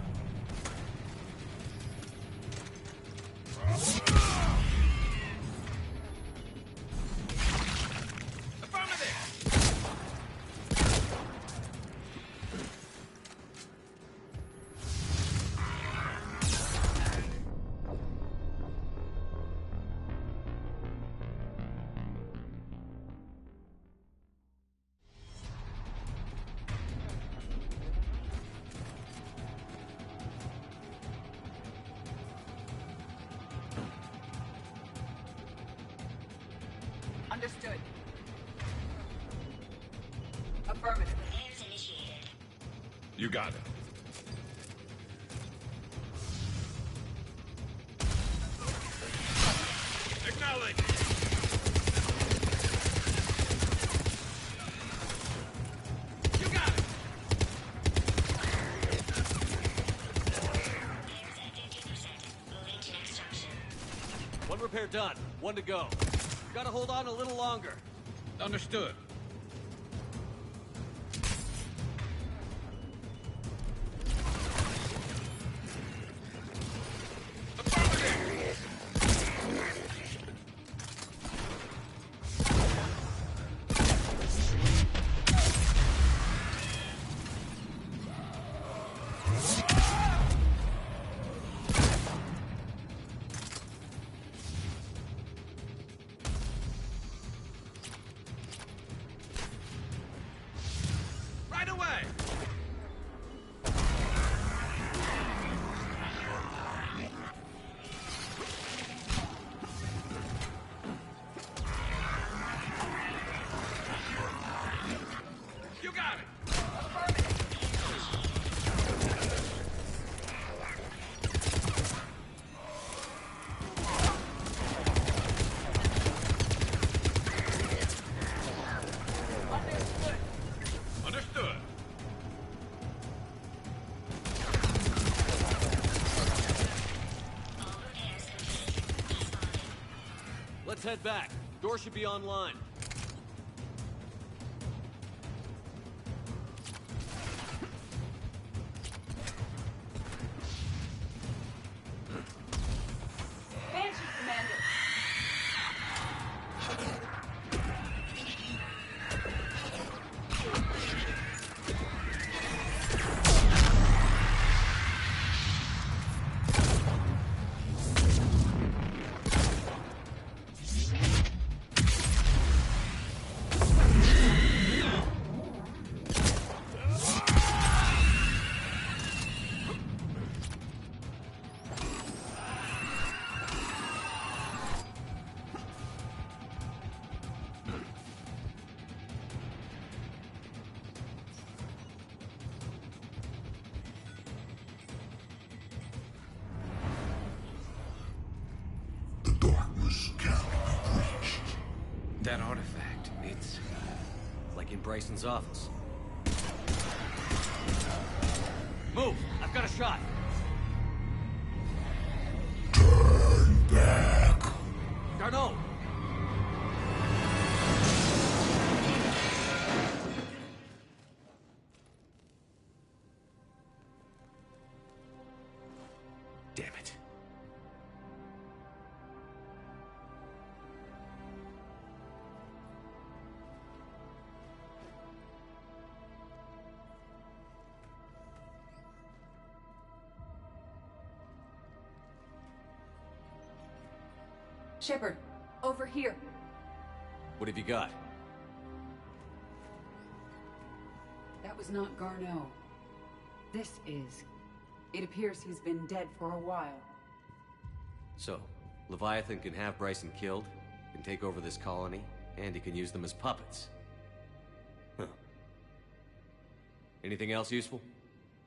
Understood. Affirmative. Repairs initiated. You got it. Acknowledge! You got it! Repairs at 50%. Moving to next junction. One repair done. One to go. Gotta hold on a little longer. Understood. Let's head back. Door should be online. Banshee, Commander. That artifact, it's like in Bryson's office. Move! I've got a shot! Turn back. Garneau! damn it. Shepard, over here. What have you got? That was not Garneau. This is. It appears he's been dead for a while. So, Leviathan can have Bryson killed, can take over this colony, and he can use them as puppets. Huh. Anything else useful?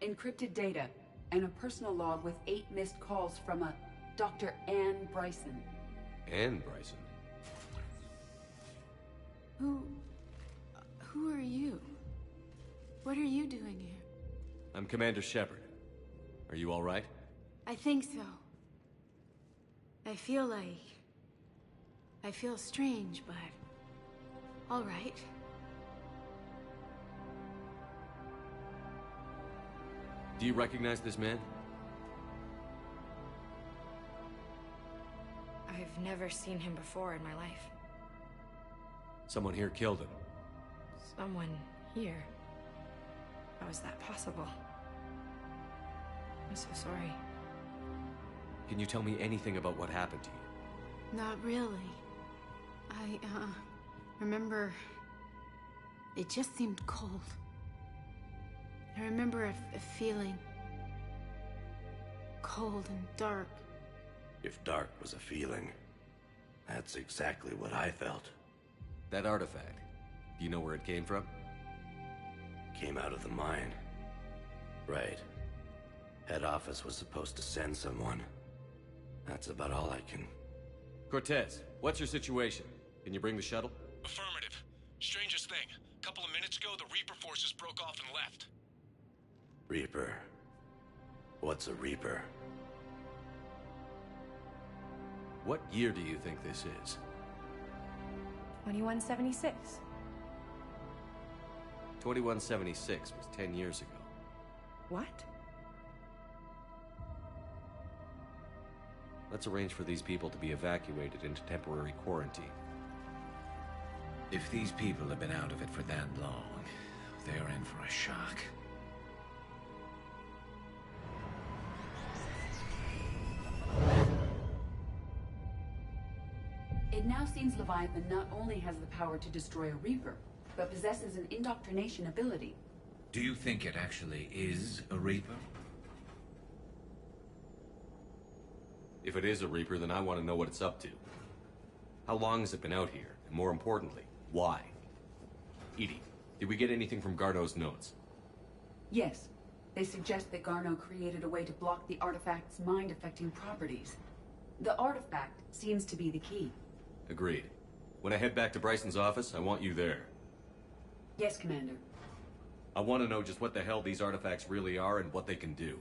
Encrypted data, and a personal log with 8 missed calls from a Dr. Ann Bryson. Ann Bryson? Who are you? What are you doing here? I'm Commander Shepard. Are you all right? I think so. I feel strange, but... all right. Do you recognize this man? I've never seen him before in my life. Someone here killed him. Someone here? How is that possible? I'm so sorry. Can you tell me anything about what happened to you? Not really. I, remember... it just seemed cold. I remember a feeling... cold and dark. If dark was a feeling, that's exactly what I felt. That artifact, do you know where it came from? Came out of the mine. Right. Head office was supposed to send someone. That's about all I can... Cortez, what's your situation? Can you bring the shuttle? Affirmative. Strangest thing. A couple of minutes ago, the Reaper forces broke off and left. Reaper. What's a Reaper? What year do you think this is? 2176. 2176 was 10 years ago. What? Let's arrange for these people to be evacuated into temporary quarantine. If these people have been out of it for that long, they're in for a shock. It now seems Leviathan not only has the power to destroy a Reaper, but possesses an indoctrination ability. Do you think it actually is a Reaper? If it is a Reaper, then I want to know what it's up to. How long has it been out here? And more importantly, why? Edie, did we get anything from Garneau's notes? Yes. They suggest that Garneau created a way to block the artifact's mind-affecting properties. The artifact seems to be the key. Agreed. When I head back to Bryson's office, I want you there. Yes, Commander. I want to know just what the hell these artifacts really are and what they can do.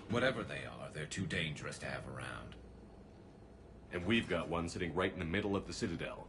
Whatever they are, they're too dangerous to have around. And we've got one sitting right in the middle of the Citadel.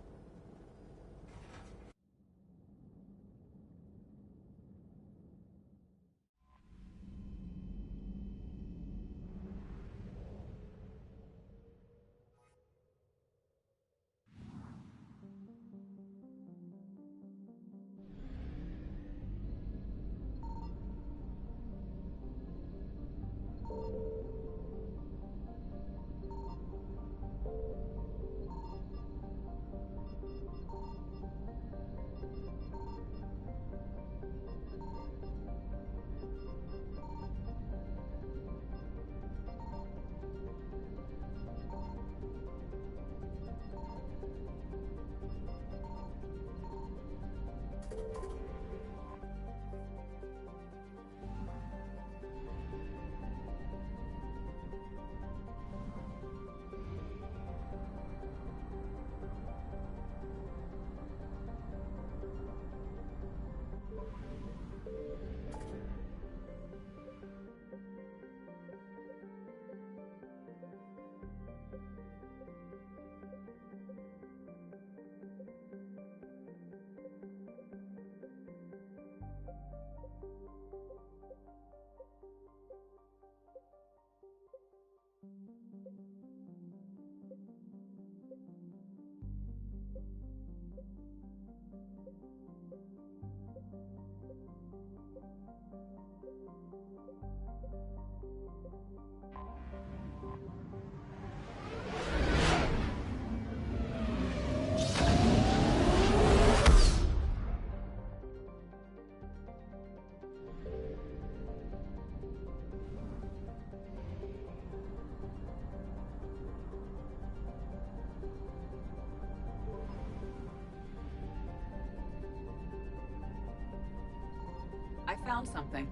I found something.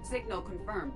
Signal confirmed.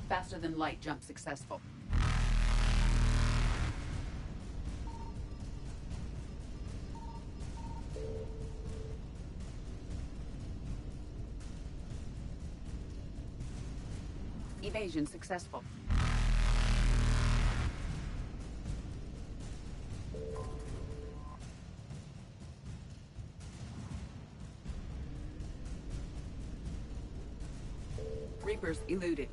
Faster than light jump successful. Evasion successful. Reapers eluded.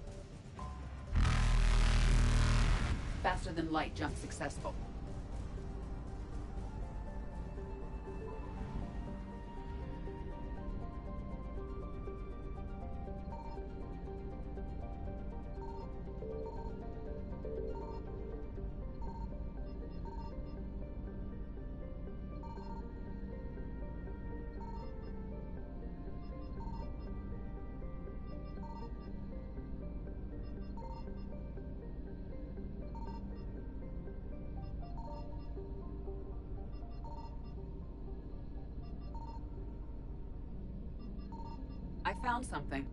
Faster than light jump successful. I found something.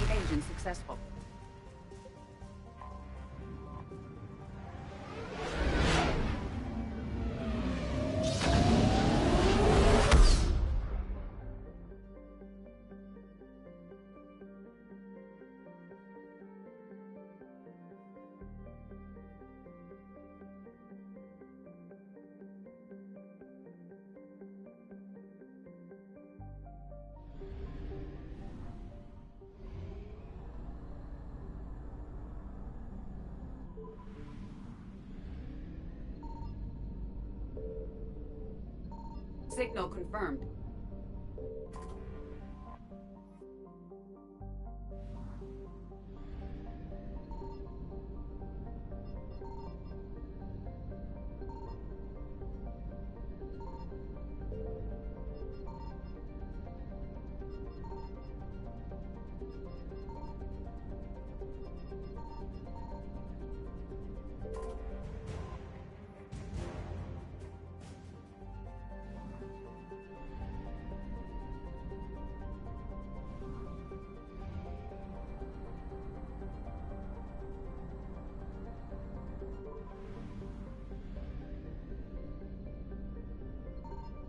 Evasion successful. Signal confirmed.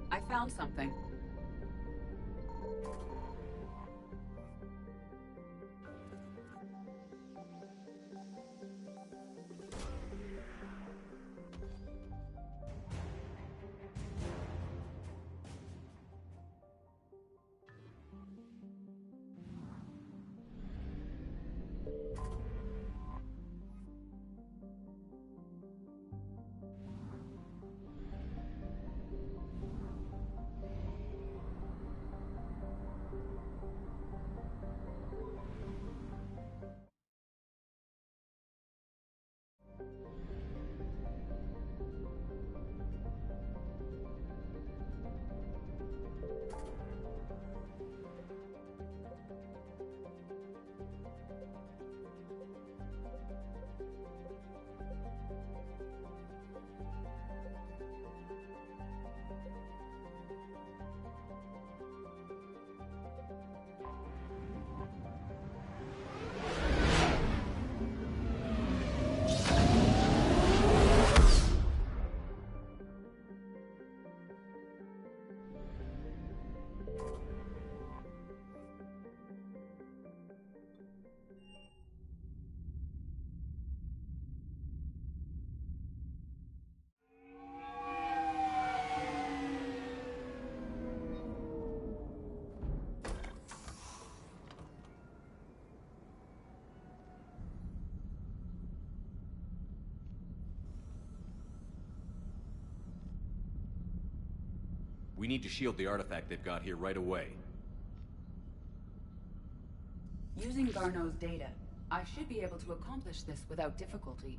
I found something. We need to shield the artifact they've got here right away. Using Garneau's data, I should be able to accomplish this without difficulty.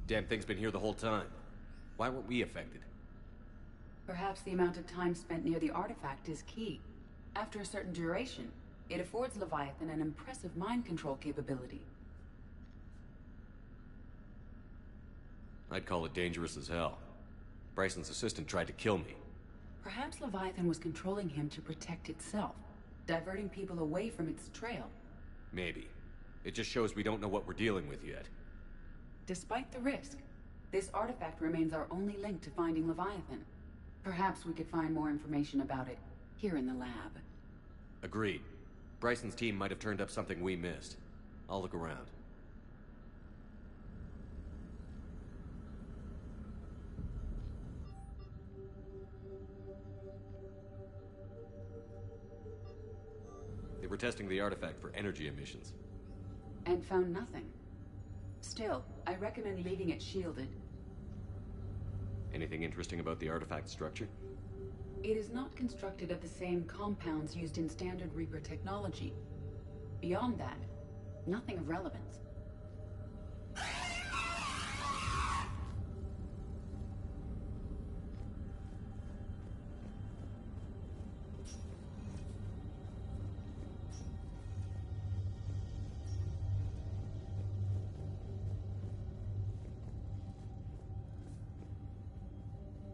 Damn thing's been here the whole time. Why weren't we affected? Perhaps the amount of time spent near the artifact is key. After a certain duration, it affords Leviathan an impressive mind control capability. I'd call it dangerous as hell. Bryson's assistant tried to kill me. Perhaps Leviathan was controlling him to protect itself, diverting people away from its trail. Maybe. It just shows we don't know what we're dealing with yet. Despite the risk, this artifact remains our only link to finding Leviathan. Perhaps we could find more information about it here in the lab. Agreed. Bryson's team might have turned up something we missed. I'll look around. They were testing the artifact for energy emissions. And found nothing. Still, I recommend leaving it shielded. Anything interesting about the artifact structure? It is not constructed of the same compounds used in standard Reaper technology. Beyond that, nothing of relevance.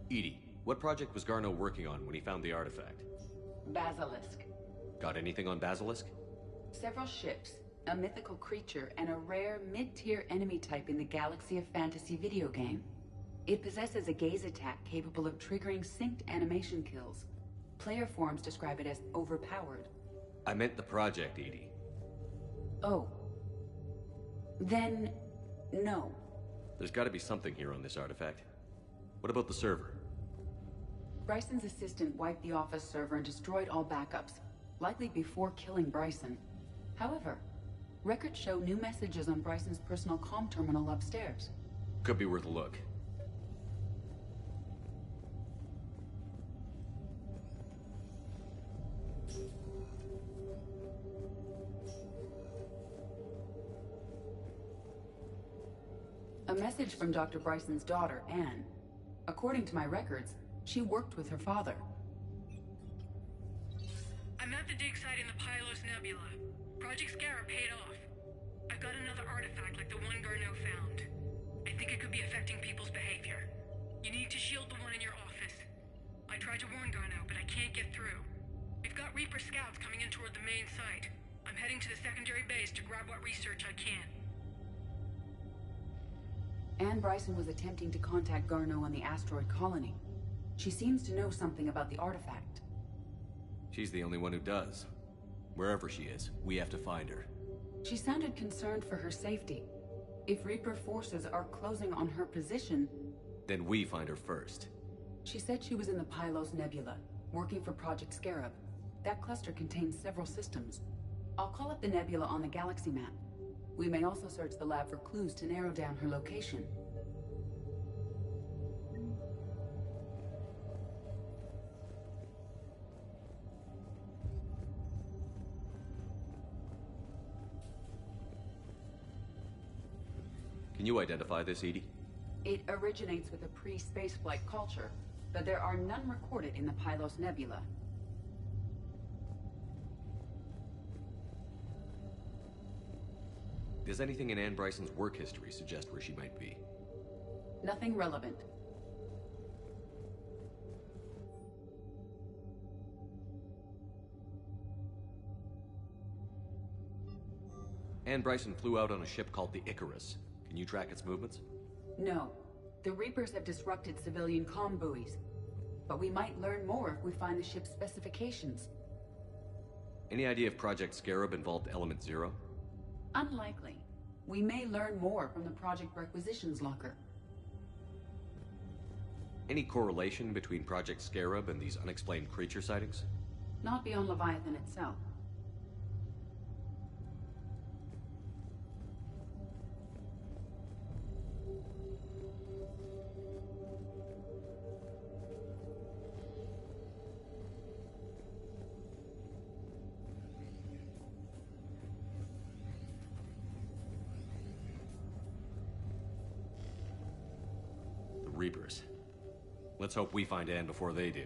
Edie, what project was Garneau working on when he found the artifact? Basilisk. Got anything on Basilisk? Several ships, a mythical creature, and a rare mid-tier enemy type in the Galaxy of Fantasy video game. It possesses a gaze attack capable of triggering synced animation kills. Player forums describe it as overpowered. I meant the project, Edie. Oh. Then, no. There's gotta be something here on this artifact. What about the server? Bryson's assistant wiped the office server and destroyed all backups, likely before killing Bryson. However, records show new messages on Bryson's personal comm terminal upstairs. Could be worth a look. A message from Dr. Bryson's daughter, Anne. According to my records, she worked with her father. I'm at the dig site in the Pylos Nebula. Project Scarab paid off. I've got another artifact like the one Garneau found. I think it could be affecting people's behavior. You need to shield the one in your office. I tried to warn Garneau, but I can't get through. We've got Reaper scouts coming in toward the main site. I'm heading to the secondary base to grab what research I can. Anne Bryson was attempting to contact Garneau on the asteroid colony. She seems to know something about the artifact. She's the only one who does. Wherever she is, we have to find her. She sounded concerned for her safety. If Reaper forces are closing on her position... Then we find her first. She said she was in the Pylos Nebula, working for Project Scarab. That cluster contains several systems. I'll call up the nebula on the galaxy map. We may also search the lab for clues to narrow down her location. Can you identify this, Edie? It originates with a pre-spaceflight culture, but there are none recorded in the Pylos Nebula. Does anything in Anne Bryson's work history suggest where she might be? Nothing relevant. Anne Bryson flew out on a ship called the Icarus. Can you track its movements? No. The Reapers have disrupted civilian comm buoys. But we might learn more if we find the ship's specifications. Any idea if Project Scarab involved Element Zero? Unlikely. We may learn more from the Project Requisitions Locker. Any correlation between Project Scarab and these unexplained creature sightings? Not beyond Leviathan itself. Reapers. Let's hope we find Anne before they do.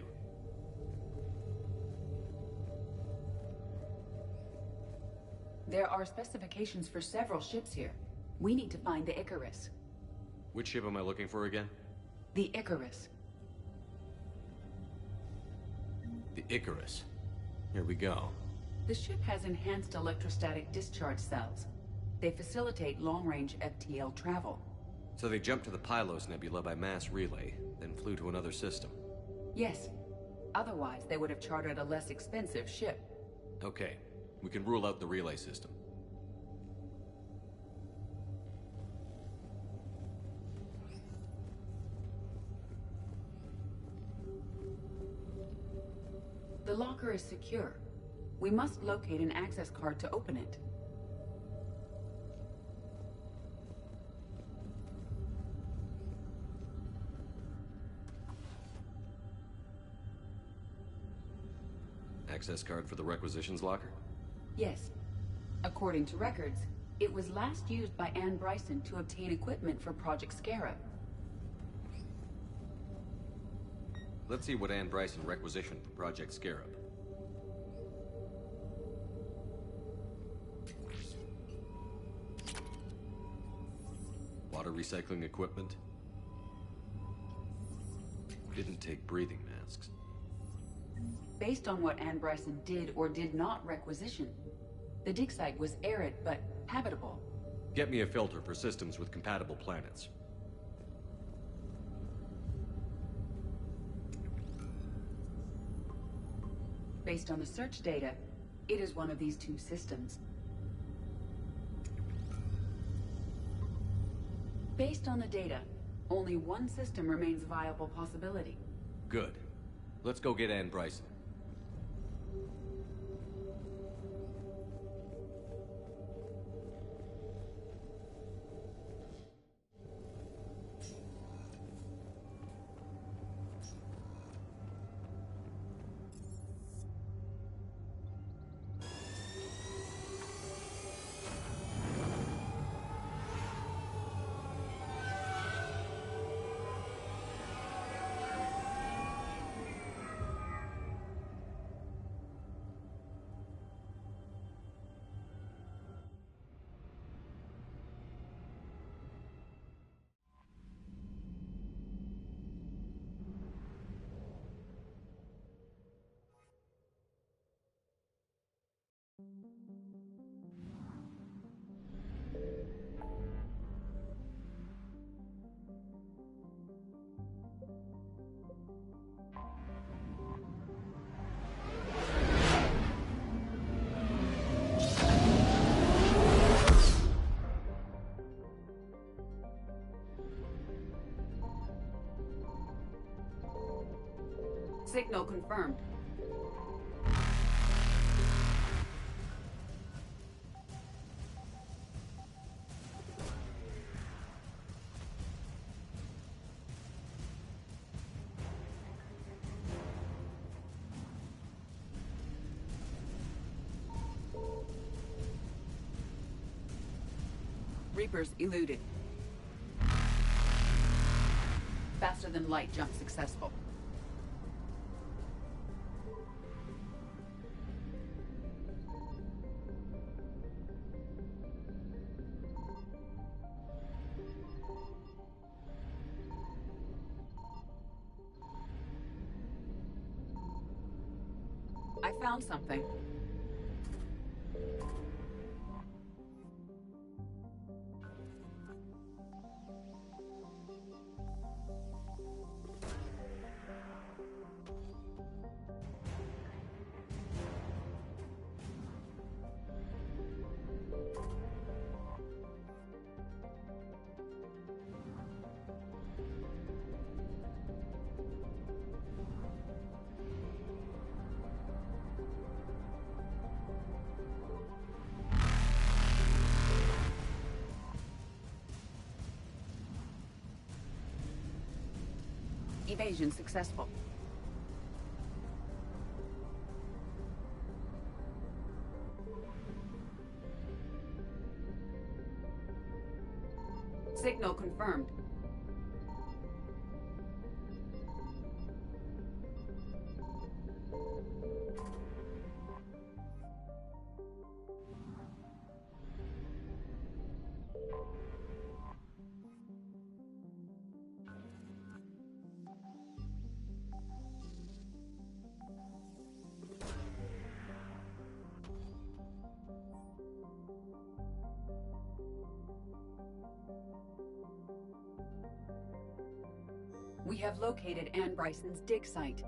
There are specifications for several ships here. We need to find the Icarus. Which ship am I looking for again? The Icarus. The Icarus. Here we go. The ship has enhanced electrostatic discharge cells. They facilitate long-range FTL travel. So they jumped to the Pylos Nebula by mass relay, then flew to another system. Yes. Otherwise, they would have chartered a less expensive ship. Okay, we can rule out the relay system. The locker is secure. We must locate an access card to open it. Access card for the requisitions locker? Yes. According to records, it was last used by Anne Bryson to obtain equipment for Project Scarab. Let's see what Anne Bryson requisitioned for Project Scarab. Water recycling equipment. Didn't take breathing masks. Based on what Anne Bryson did or did not requisition, the dig site was arid but habitable. Get me a filter for systems with compatible planets. Based on the search data, it is one of these two systems. Based on the data, only one system remains a viable possibility. Good. Let's go get Anne Bryson. Signal confirmed. Reapers eluded. Faster than light jump successful. I found something. Evasion successful. Signal confirmed. have located Anne Bryson's dig site.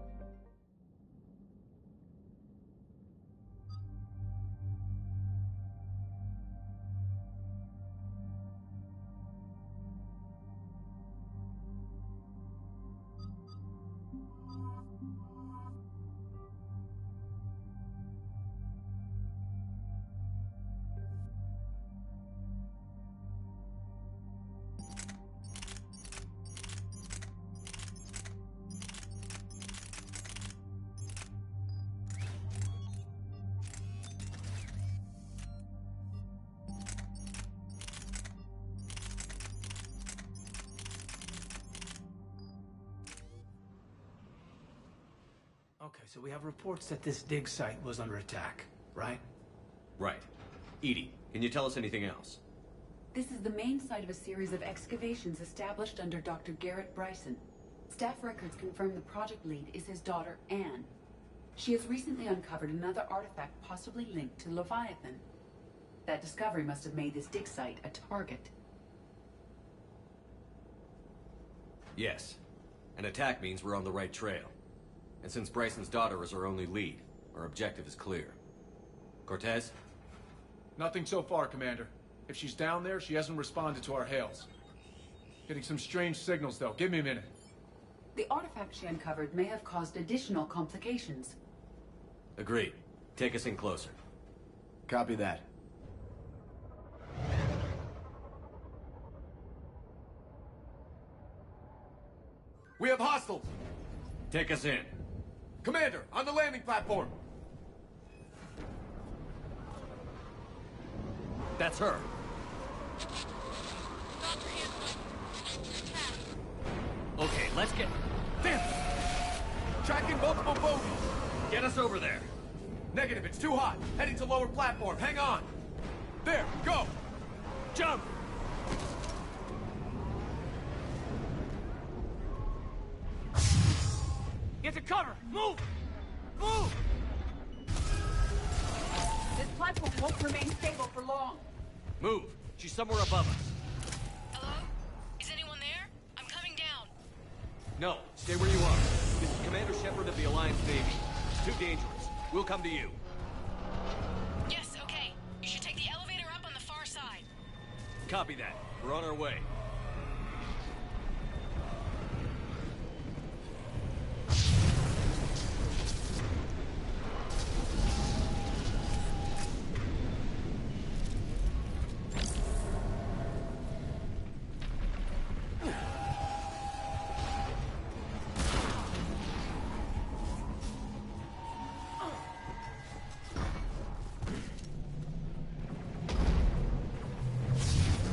Okay, so we have reports that this dig site was under attack, right? Right. Edie, can you tell us anything else? This is the main site of a series of excavations established under Dr. Garrett Bryson. Staff records confirm the project lead is his daughter, Anne. She has recently uncovered another artifact possibly linked to Leviathan. That discovery must have made this dig site a target. Yes. An attack means we're on the right trail. And since Bryson's daughter is our only lead, our objective is clear. Cortez? Nothing so far, Commander. If she's down there, she hasn't responded to our hails. Getting some strange signals, though. Give me a minute. The artifact she uncovered may have caused additional complications. Agreed. Take us in closer. Copy that. We have hostiles! Take us in. Commander, on the landing platform! That's her. Okay, let's get... Damn! Tracking multiple bogies! Get us over there. Negative, it's too hot. Heading to lower platform, hang on! There, go! Jump! Get to cover! Move! Move! This platform won't remain stable for long. Move! She's somewhere above us. Hello? Is anyone there? I'm coming down. No, stay where you are. This is Commander Shepard of the Alliance Navy. It's too dangerous. We'll come to you. Yes, okay. You should take the elevator up on the far side. Copy that. We're on our way.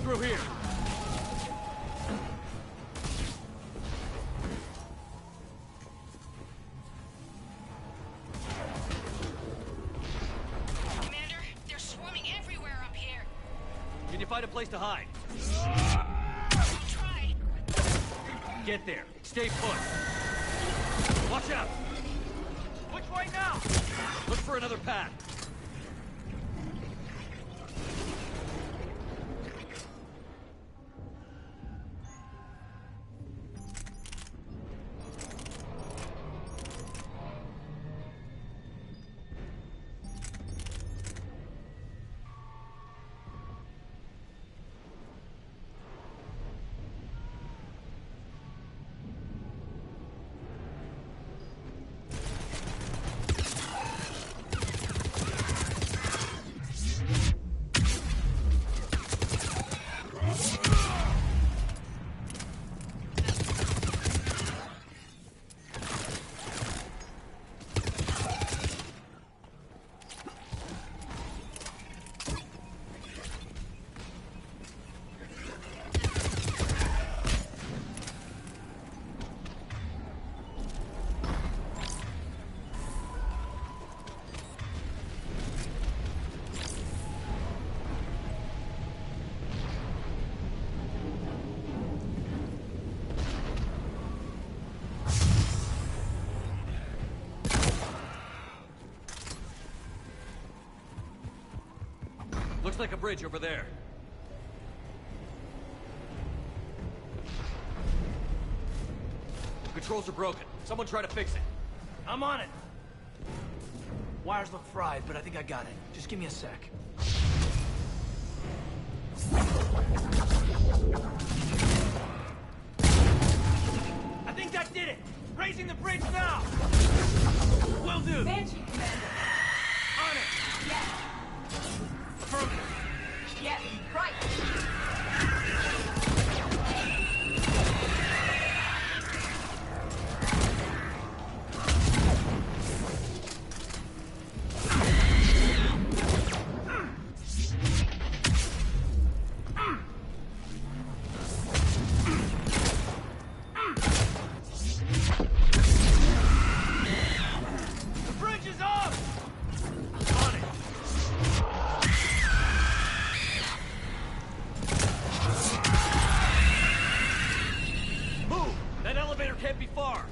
Through here. Commander, they're swarming everywhere up here. Can you find a place to hide? I'll try. Get there. Stay put. Watch out. Which way now? Look for another path. Looks like a bridge over there. Controls are broken. Someone try to fix it. I'm on it. Wires look fried, but I think I got it. Just give me a sec. I think that did it! Raising the bridge now! Will do! Banshee, Commander. On it! Yes. Affirmative. Yes, right. The bridge is up! On it! Move! That elevator can't be far!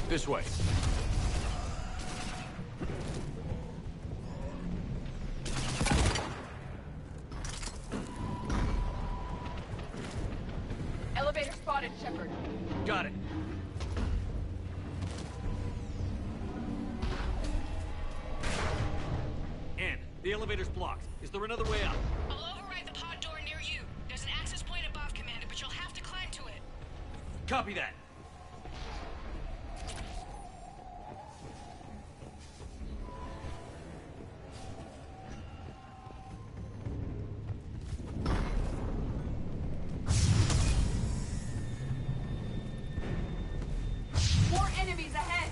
This way. Elevator spotted, Shepard. Got it. Ann, the elevator's blocked. Is there another way up? I'll override the pod door near you. There's an access point above, Commander, but you'll have to climb to it. Copy that. More enemies ahead.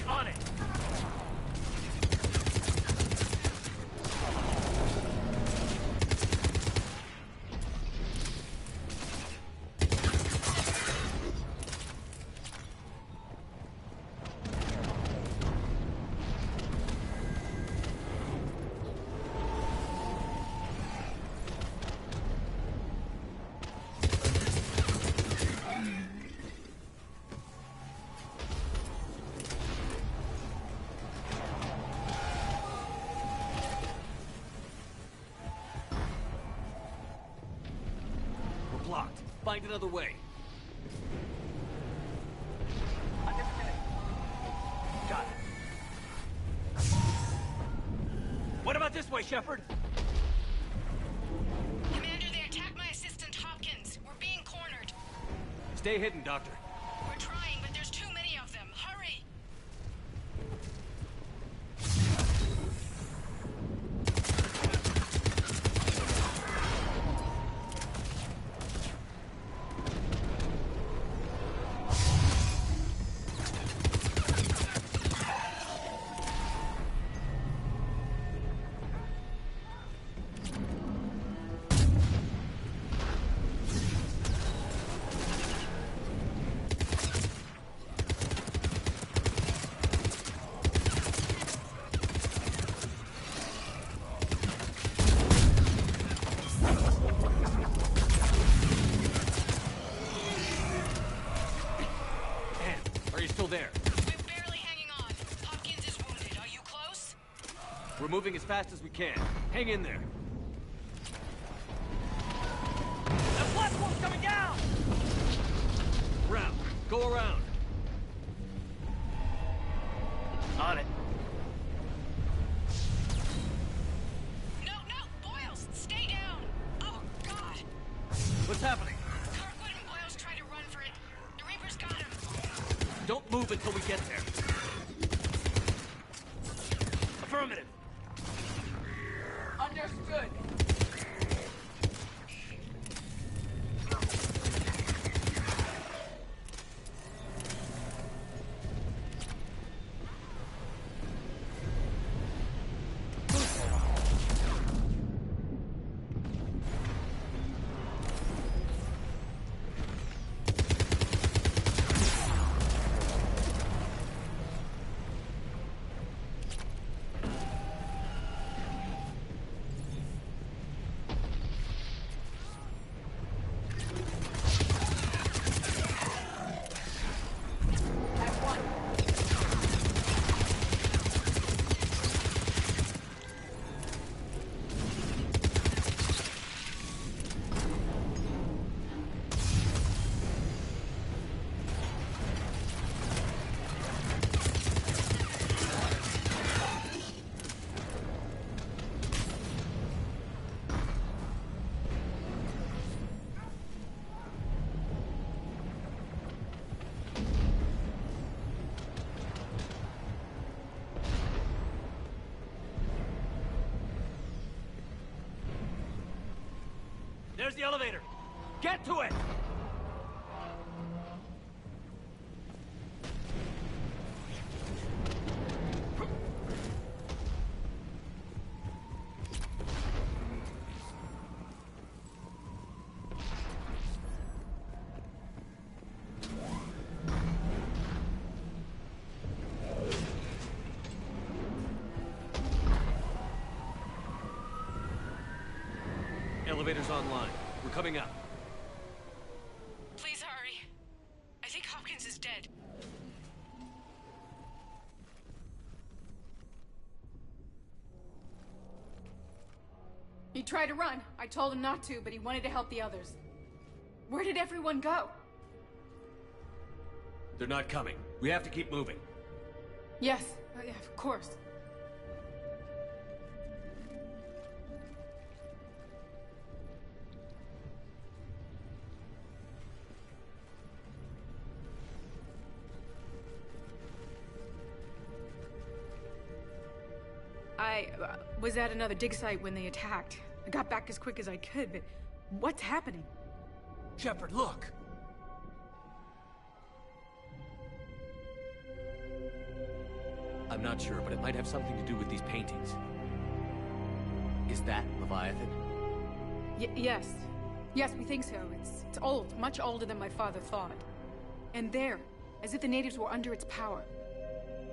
On it! We're blocked. Find another way. Got it. What about this way, Shepard? Commander, they attacked my assistant, Hopkins. We're being cornered. Stay hidden, Doctor. We're trying, but there's too many of them. Hurry! Ann, are you still there? We're barely hanging on. Hopkins is wounded. Are you close? We're moving as fast as we can. Hang in there. The platform's coming down! Round. Go around. On it. No, Boyles! Stay down! Oh, God! What's happening? Kirkwood and Boyles tried to run for it. The Reapers got him. Don't move until we get there. Affirmative. Understood. There's the elevator! Get to it! Elevator's online. We're coming up. Please hurry. I think Hopkins is dead. He tried to run. I told him not to, but he wanted to help the others. Where did everyone go? They're not coming. We have to keep moving. Yes, yeah, of course. I was at another dig site when they attacked. I got back as quick as I could, but what's happening? Shepard, look! I'm not sure, but it might have something to do with these paintings. Is that Leviathan? Yes. Yes, we think so. It's old, much older than my father thought. And there, as if the natives were under its power.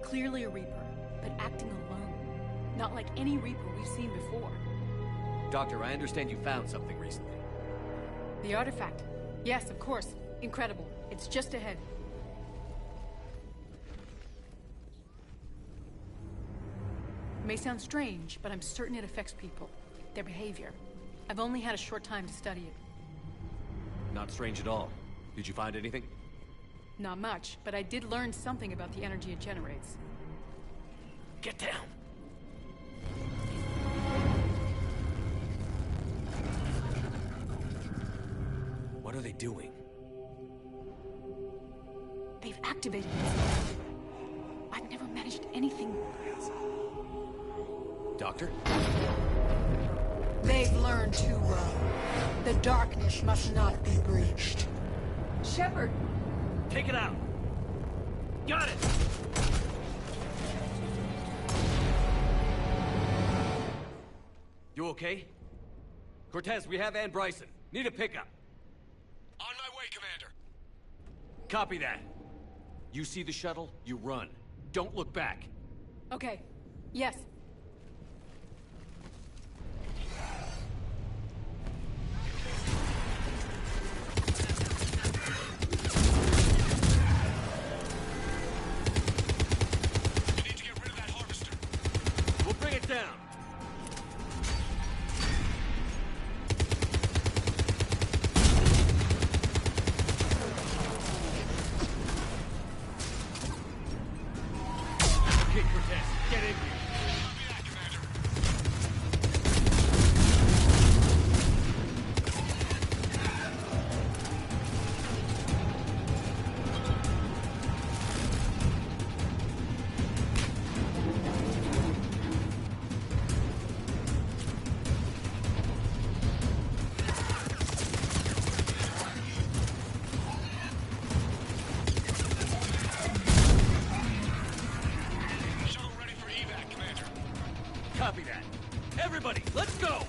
Clearly a Reaper, but acting alone. Not like any Reaper we've seen before. Doctor, I understand you found something recently. The artifact. Yes, of course. Incredible. It's just ahead. It may sound strange, but I'm certain it affects people. Their behavior. I've only had a short time to study it. Not strange at all. Did you find anything? Not much, but I did learn something about the energy it generates. Get down! What are they doing? They've activated it. I've never managed anything. Doctor? They've learned too well. The darkness must not be breached. Shepard! Take it out! Got it! You okay? Cortez, we have Ann Bryson. Need a pickup. On my way, Commander. Copy that. You see the shuttle, you run. Don't look back. Okay. Yes. We need to get rid of that harvester. We'll bring it down. Okay, Cortez, get in here. Shuttle ready for evac, Commander. Copy that. Everybody, let's go!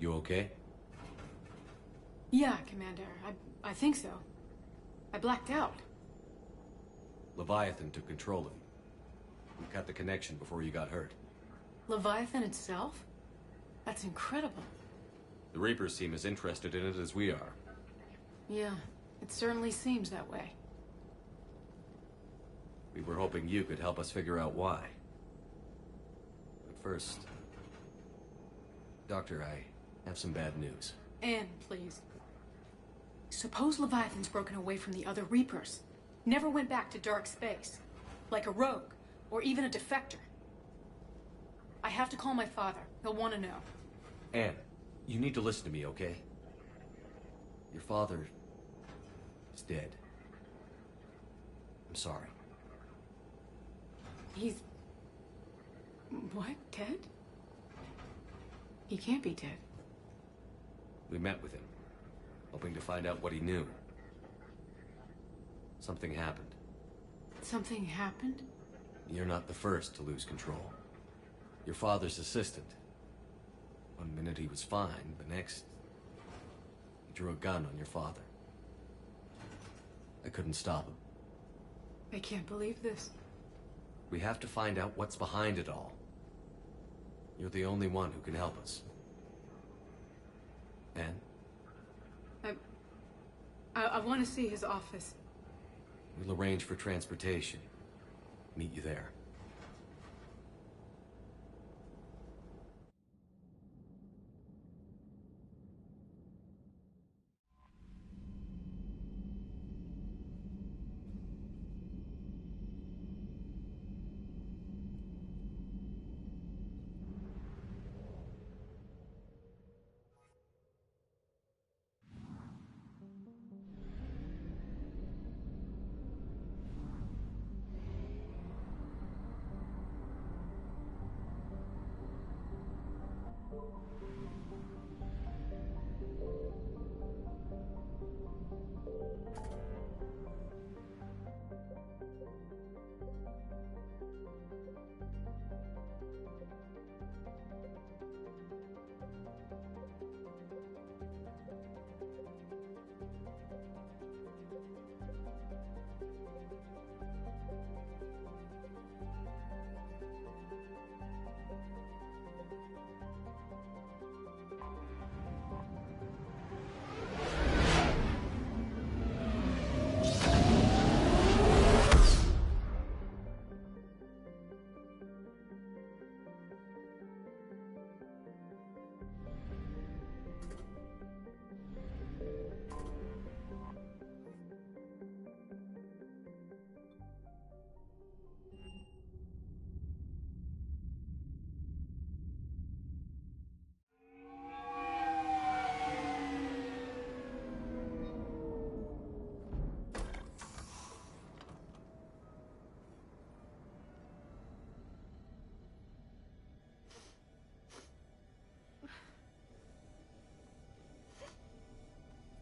You okay? Yeah, Commander. I think so. I blacked out. Leviathan took control of you. We cut the connection before you got hurt. Leviathan itself? That's incredible. The Reapers seem as interested in it as we are. Yeah, it certainly seems that way. We were hoping you could help us figure out why. But first... Doctor, I have some bad news. Anne, please. Suppose Leviathan's broken away from the other Reapers. Never went back to dark space. Like a rogue, or even a defector. I have to call my father. He'll want to know. Anne, you need to listen to me, okay? Your father... is dead. I'm sorry. He's... what? Dead? He can't be dead. We met with him, hoping to find out what he knew. Something happened. Something happened? You're not the first to lose control. Your father's assistant. One minute he was fine, the next... he drew a gun on your father. I couldn't stop him. I can't believe this. We have to find out what's behind it all. You're the only one who can help us. Anne? I want to see his office. We'll arrange for transportation. Meet you there.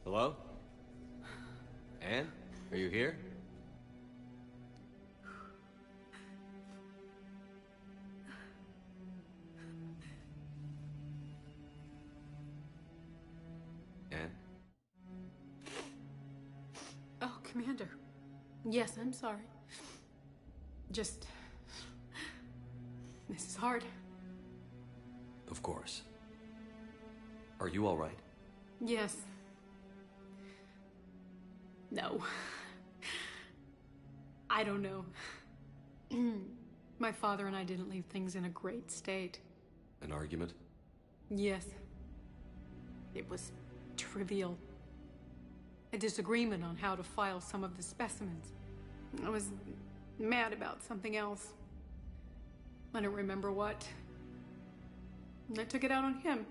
Hello? Anne? Are you here? Anne? Oh, Commander. Yes, I'm sorry. Just... this is hard. Of course. Are you all right? Yes. No. I don't know. My father and I didn't leave things in a great state. An argument? Yes. It was trivial. A disagreement on how to file some of the specimens. I was mad about something else. I don't remember what. And I took it out on him.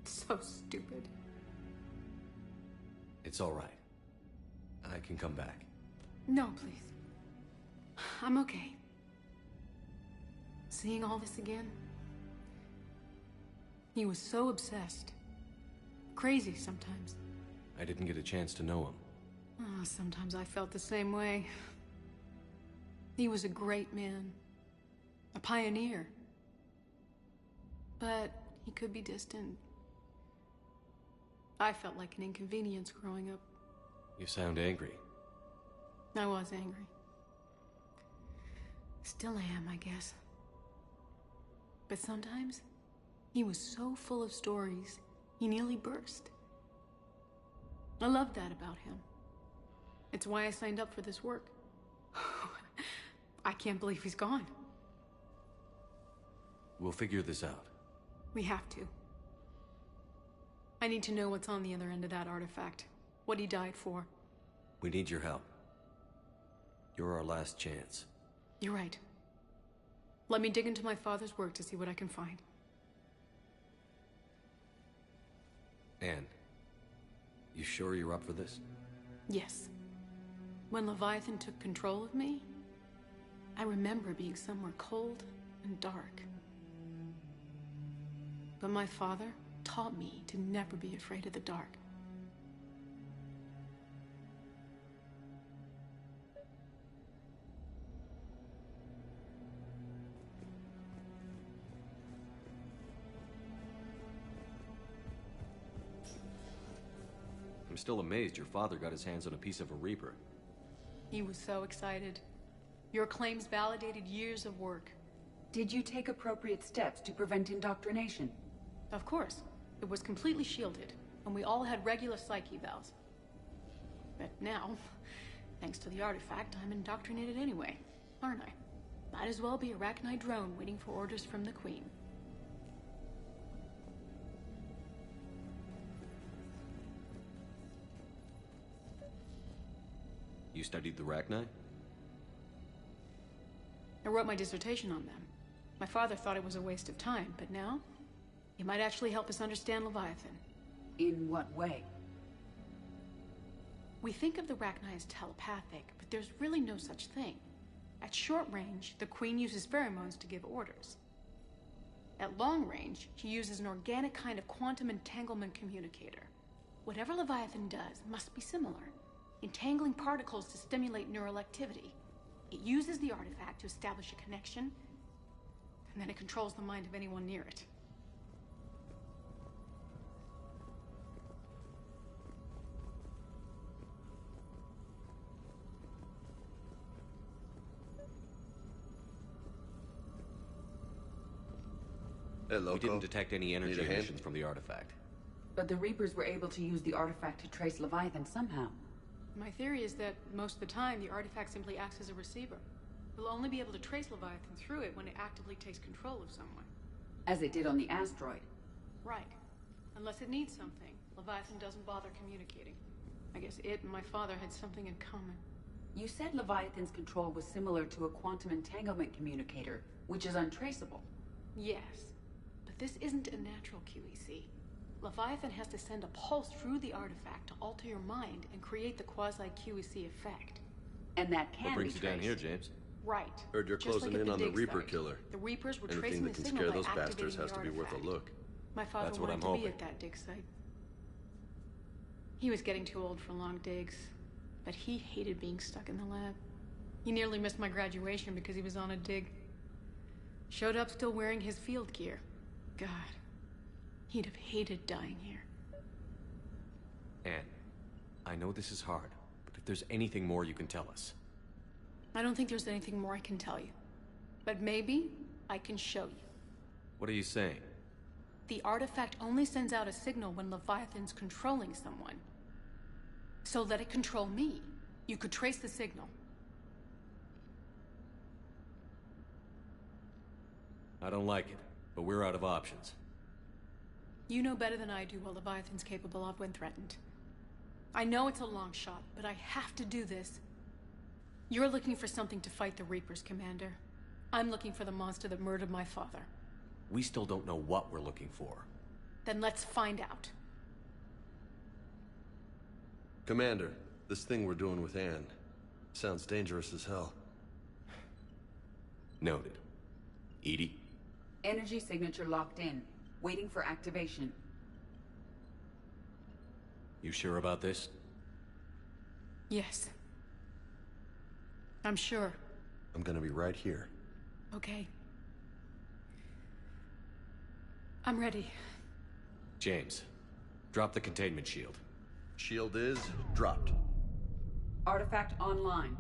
So stupid. It's all right. I can come back. No, please. I'm okay. Seeing all this again? He was so obsessed. Crazy sometimes. I didn't get a chance to know him. Oh, sometimes I felt the same way. He was a great man. A pioneer. But he could be distant. I felt like an inconvenience growing up. You sound angry. I was angry. Still am, I guess. But sometimes, he was so full of stories, He nearly burst. I love that about him. It's why I signed up for this work. I can't believe he's gone. We'll figure this out. We have to. I need to know what's on the other end of that artifact. What he died for. We need your help. You're our last chance. You're right. Let me dig into my father's work to see what I can find. Anne, you sure you're up for this? Yes. When Leviathan took control of me, I remember being somewhere cold and dark. But my father taught me to never be afraid of the dark. I'm still amazed your father got his hands on a piece of a Reaper. He was so excited. Your claims validated years of work. Did you take appropriate steps to prevent indoctrination? Of course. It was completely shielded, and we all had regular psych evals. But now, thanks to the artifact, I'm indoctrinated anyway, aren't I? Might as well be a Arachnite drone waiting for orders from the Queen. You studied the Arachnite? I wrote my dissertation on them. My father thought it was a waste of time, but now, it might actually help us understand Leviathan. In what way? We think of the Arachnite as telepathic, but there's really no such thing. At short range, the Queen uses pheromones to give orders. At long range, she uses an organic kind of quantum entanglement communicator. Whatever Leviathan does must be similar, entangling particles to stimulate neural activity. It uses the artifact to establish a connection, and then it controls the mind of anyone near it. We didn't detect any energy emissions from the artifact. But the Reapers were able to use the artifact to trace Leviathan somehow. My theory is that most of the time, the artifact simply acts as a receiver. We'll only be able to trace Leviathan through it when it actively takes control of someone. As it did on the asteroid. Right. Unless it needs something, Leviathan doesn't bother communicating. I guess it and my father had something in common. You said Leviathan's control was similar to a quantum entanglement communicator, which is untraceable. Yes, but this isn't a natural QEC. Leviathan has to send a pulse through the artifact to alter your mind and create the quasi-QEC effect. And that can be What brings you down traced. here, James? Right. Heard you're Just closing like at in on the dig Reaper site. killer. The Reapers were Anything tracing that the can signal scare by those bastards activating has the to be worth a artifact. look. My father That's what wanted I'm to be hoping. at that dig site. He was getting too old for long digs, but he hated being stuck in the lab. He nearly missed my graduation because he was on a dig. Showed up still wearing his field gear. God, he'd have hated dying here. Anne, I know this is hard, but if there's anything more you can tell us. I don't think there's anything more I can tell you. But maybe I can show you. What are you saying? The artifact only sends out a signal when Leviathan's controlling someone. So let it control me. You could trace the signal. I don't like it, but we're out of options. You know better than I do what Leviathan's capable of when threatened. I know it's a long shot, but I have to do this. You're looking for something to fight the Reapers, Commander. I'm looking for the monster that murdered my father. We still don't know what we're looking for. Then let's find out. Commander, this thing we're doing with Anne sounds dangerous as hell. Noted. Edie? Energy signature locked in, waiting for activation. You sure about this? Yes. I'm sure. I'm gonna be right here. Okay. I'm ready. James, drop the containment shield. Shield is dropped. Artifact online.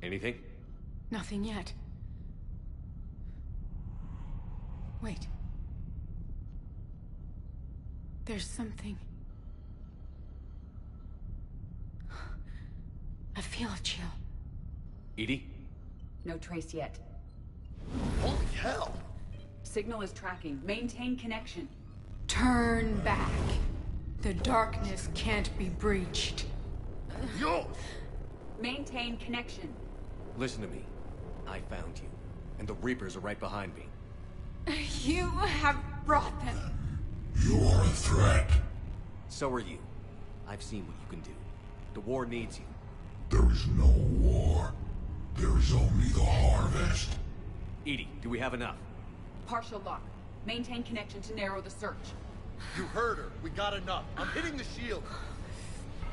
Anything? Nothing yet. Wait. There's something... I feel a chill. Edie? No trace yet. Holy hell! Signal is tracking. Maintain connection. Turn back. The darkness can't be breached. Yo! Maintain connection. Listen to me. I found you, and the Reapers are right behind me. You have brought them. You are a threat. So are you. I've seen what you can do. The war needs you. There is no war. There is only the harvest. Edie, do we have enough? Partial lock. Maintain connection to narrow the search. You heard her. We got enough. I'm hitting the shield.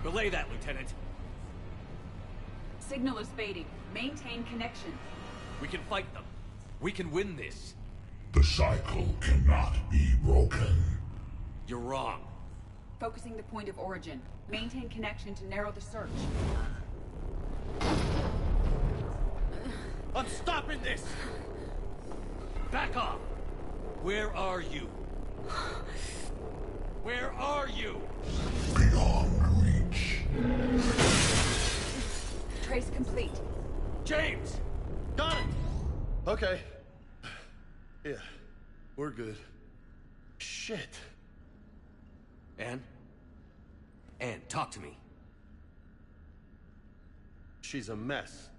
Belay that, Lieutenant. Signal is fading. Maintain connection. We can fight them. We can win this. The cycle cannot be broken. You're wrong. Focusing the point of origin. Maintain connection to narrow the search. I'm stopping this! Back off! Where are you? Where are you? Beyond reach. Trace complete. James! Got it! Okay. Yeah, we're good. Shit. Anne? Anne, talk to me. She's a mess.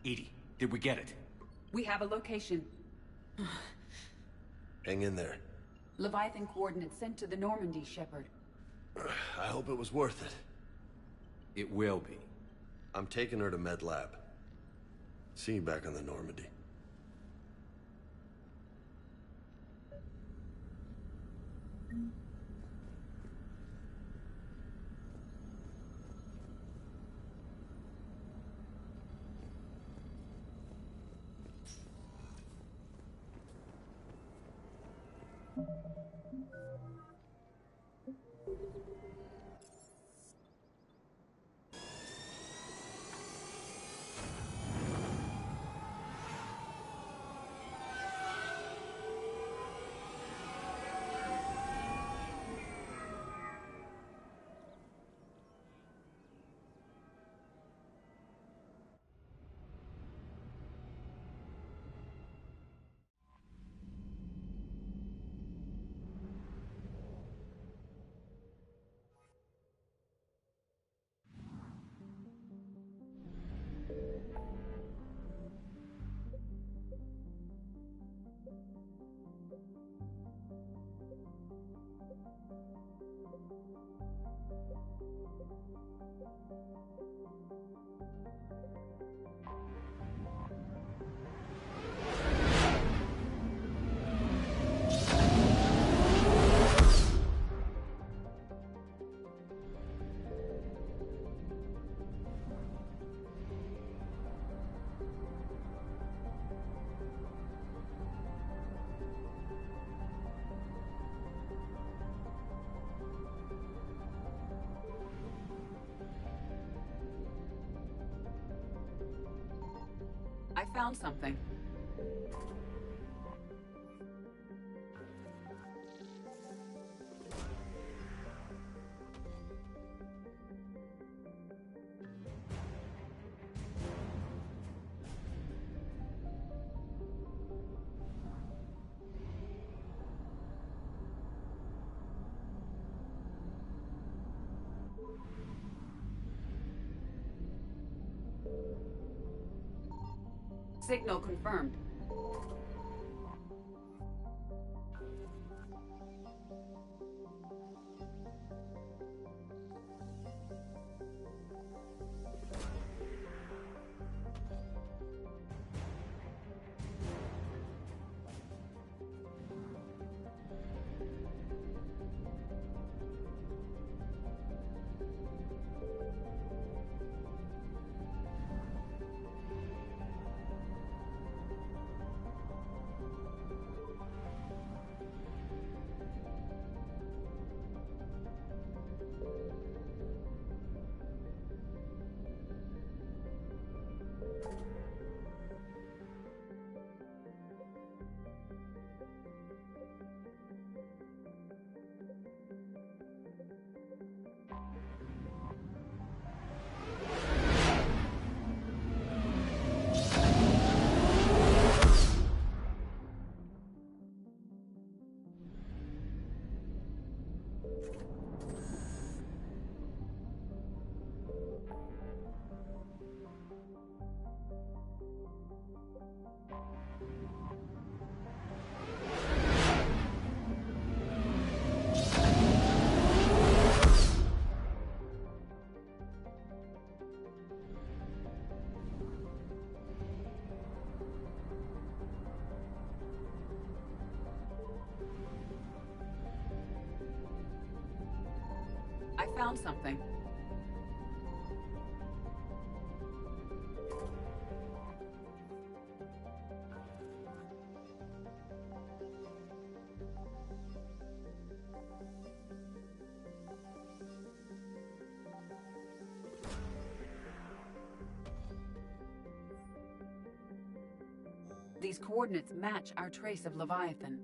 Edie, did we get it? We have a location. Hang in there. Leviathan coordinates sent to the Normandy, Shepard. I hope it was worth it. It will be. I'm taking her to Med Lab. See you back on the Normandy. I found something. Signal confirmed. found something. These coordinates match our trace of Leviathan.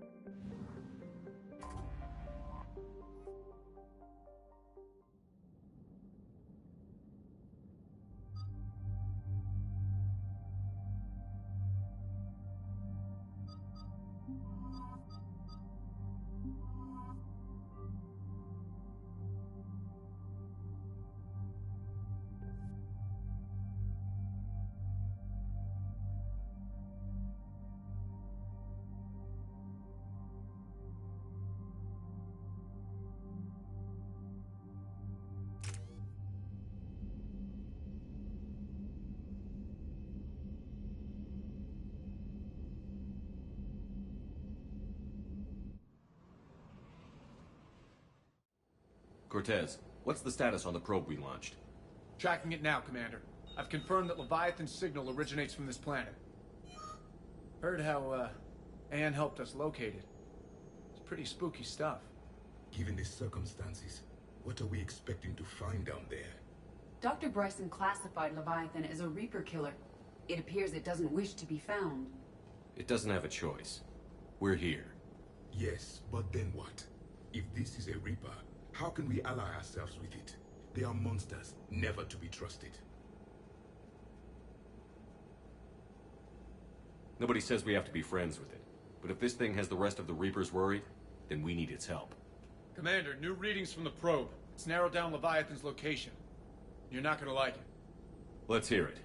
Cortez, what's the status on the probe we launched? Tracking it now, Commander. I've confirmed that Leviathan's signal originates from this planet. Heard how, Anne helped us locate it. It's pretty spooky stuff. Given the circumstances, what are we expecting to find down there? Dr. Bryson classified Leviathan as a Reaper killer. It appears it doesn't wish to be found. It doesn't have a choice. We're here. Yes, but then what? If this is a Reaper, how can we ally ourselves with it? They are monsters, never to be trusted. Nobody says we have to be friends with it. But if this thing has the rest of the Reapers worried, then we need its help. Commander, new readings from the probe. It's narrowed down Leviathan's location. You're not gonna like it. Let's hear it.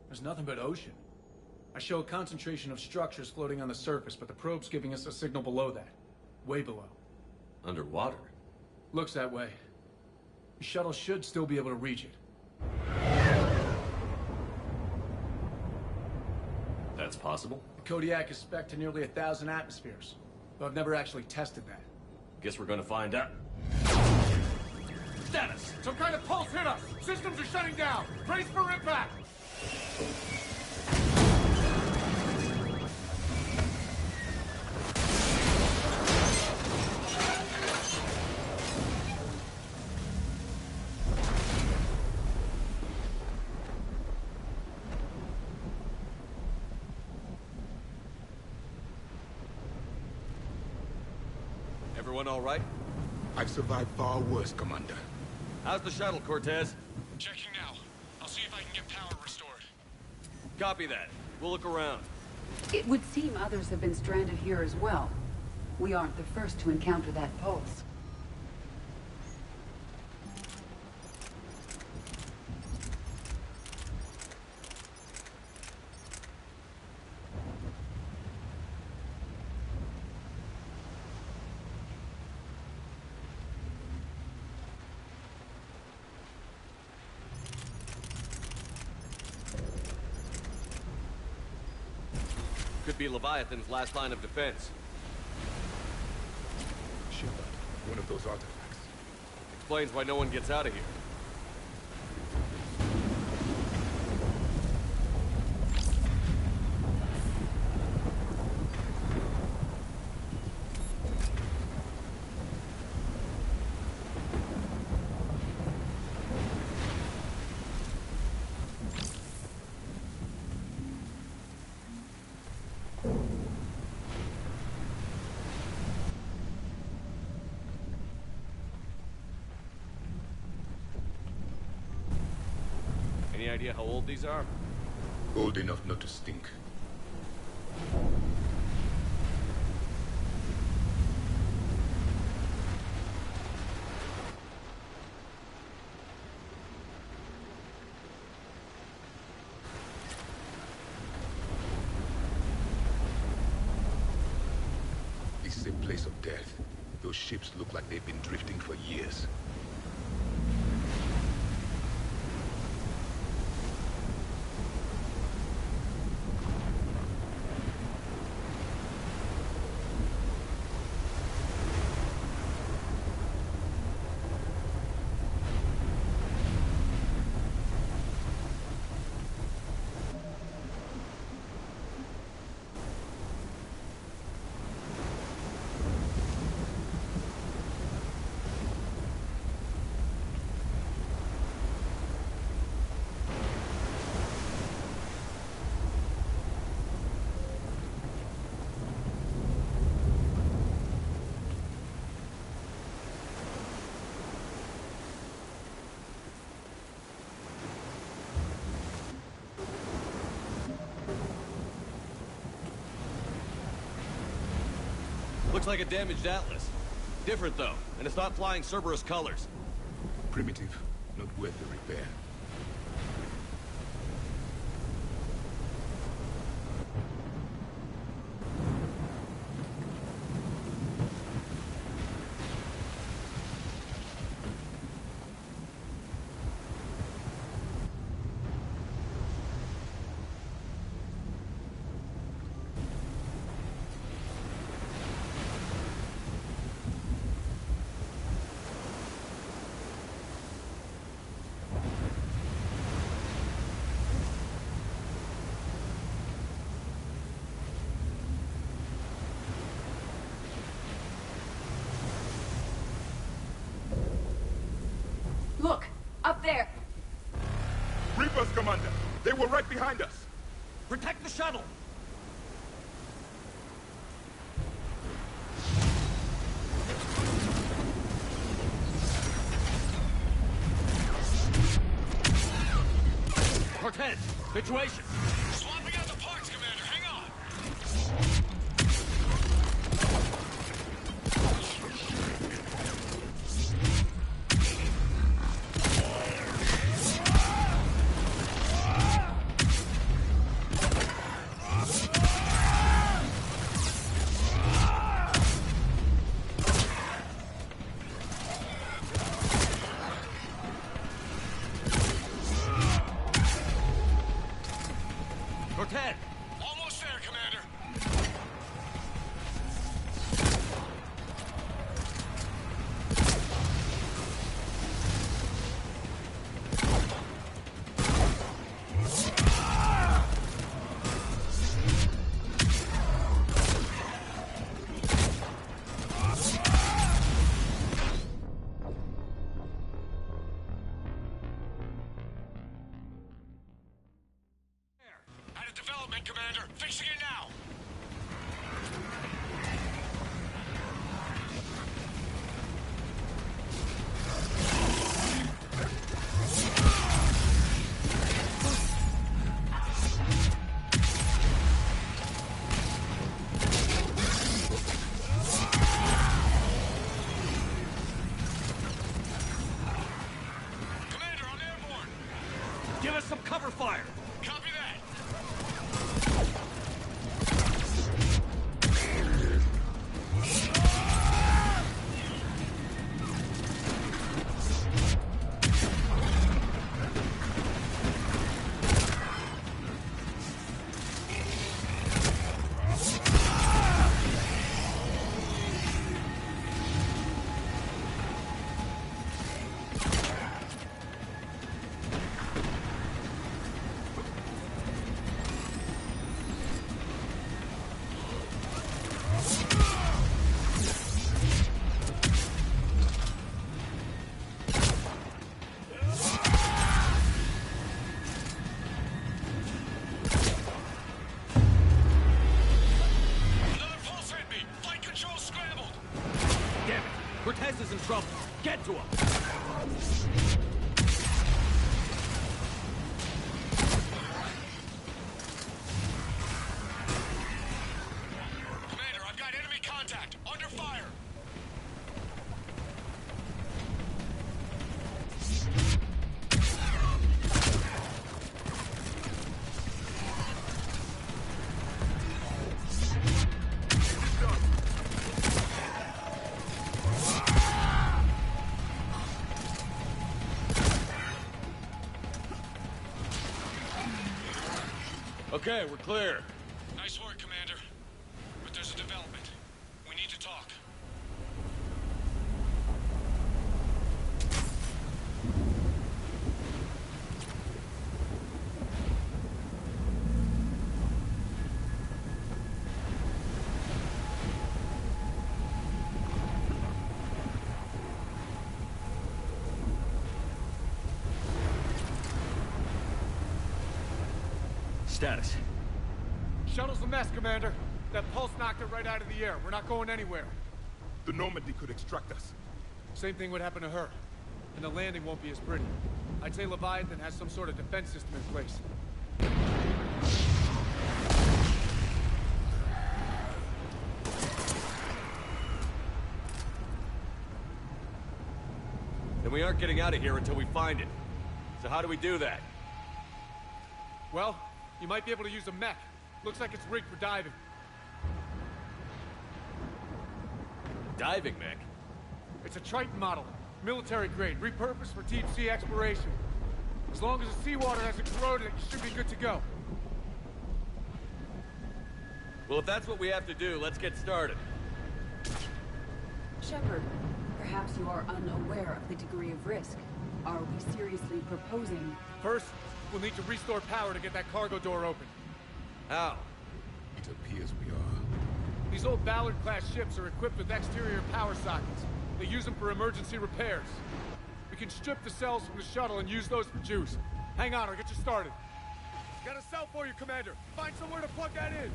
There's nothing but ocean. I show a concentration of structures floating on the surface, but the probe's giving us a signal below that. Way below. Underwater? Looks that way. The shuttle should still be able to reach it. That's possible? The Kodiak is spec'd to nearly 1,000 atmospheres, but I've never actually tested that. Guess we're gonna find out. Status! Some kind of pulse hit us! Systems are shutting down! Brace for impact! Everyone all right? I've survived far worse, Commander. How's the shuttle, Cortez? Checking now. I'll see if I can get power restored. Copy that. We'll look around. It would seem others have been stranded here as well. We aren't the first to encounter that pulse. Could be Leviathan's last line of defense. Shepard, one of those artifacts. Explains why no one gets out of here. Any idea how old these are? Old enough not to stink. This is a place of death. Those ships look like they've been drifting for years. Looks like a damaged Atlas. Different, though, and it's not flying Cerberus colors. Primitive, not worth the repair. Look! Up there! Reapers, Commander! They were right behind us! Protect the shuttle! Cortez, situation! Swapping out the parts, Commander. Hang on. Cortez! Almost there, Commander. At a development, Commander. Fixing it now. Commander, I'm airborne. Give us some cover fire! Copy that. Another pulse hit me. Flight control scrambled. Damn it! Cortez is in trouble. Get to him! Commander, I've got enemy contact. Under fire. Okay, we're clear. Nice work, Commander. But there's a development. We need to talk. Status. Shuttle's a mess, Commander. That pulse knocked it right out of the air. We're not going anywhere. The Normandy could extract us. Same thing would happen to her. And the landing won't be as pretty. I'd say Leviathan has some sort of defense system in place. Then we aren't getting out of here until we find it. So how do we do that? Well, you might be able to use a mech. Looks like it's rigged for diving. Diving mech? It's a Triton model. Military grade, repurposed for deep sea exploration. As long as the seawater hasn't corroded it, you should be good to go. Well, if that's what we have to do, let's get started. Shepard, perhaps you are unaware of the degree of risk. Are we seriously proposing? First, we'll need to restore power to get that cargo door open. How? It appears we are. These old Ballard-class ships are equipped with exterior power sockets. They use them for emergency repairs. We can strip the cells from the shuttle and use those for juice. Hang on, I'll get you started. Got a cell for you, Commander. Find somewhere to plug that in.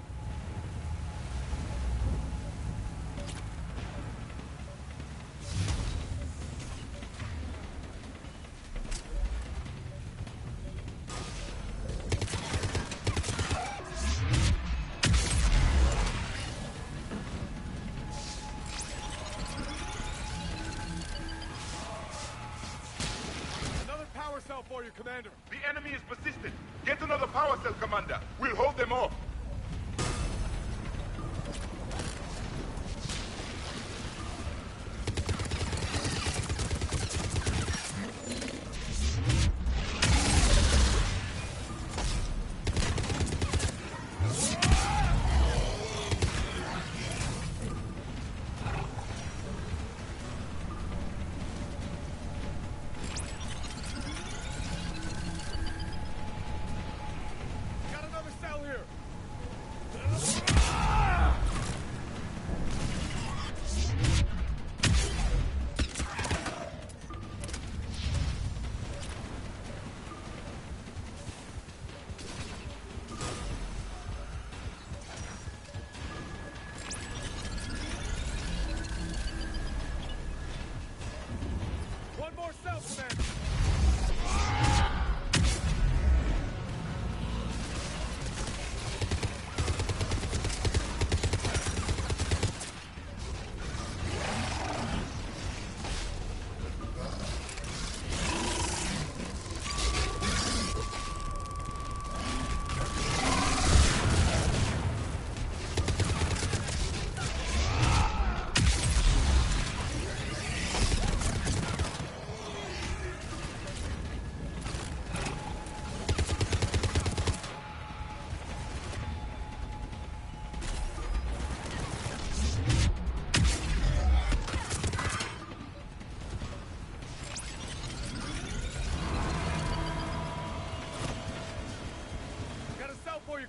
For you, Commander. The enemy is persistent. Get another power cell, Commander. We'll hold them off.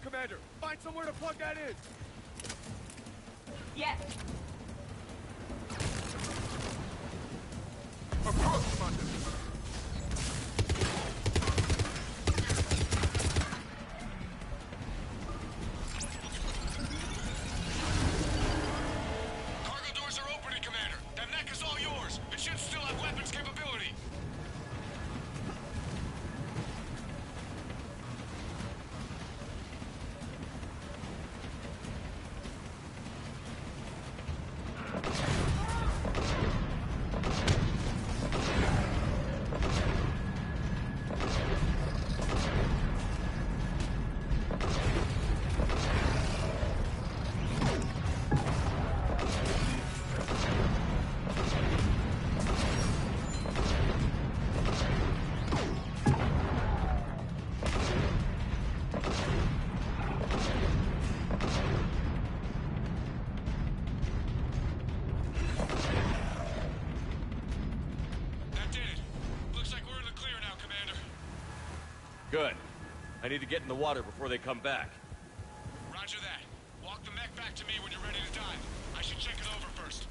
Commander. Find somewhere to plug that in. Yes. Of course, Commander. Cargo doors are opening, Commander. That mech is all yours. It should still have weapons capability. Good. I need to get in the water before they come back. Roger that. Walk the mech back to me when you're ready to dive. I should check it over first.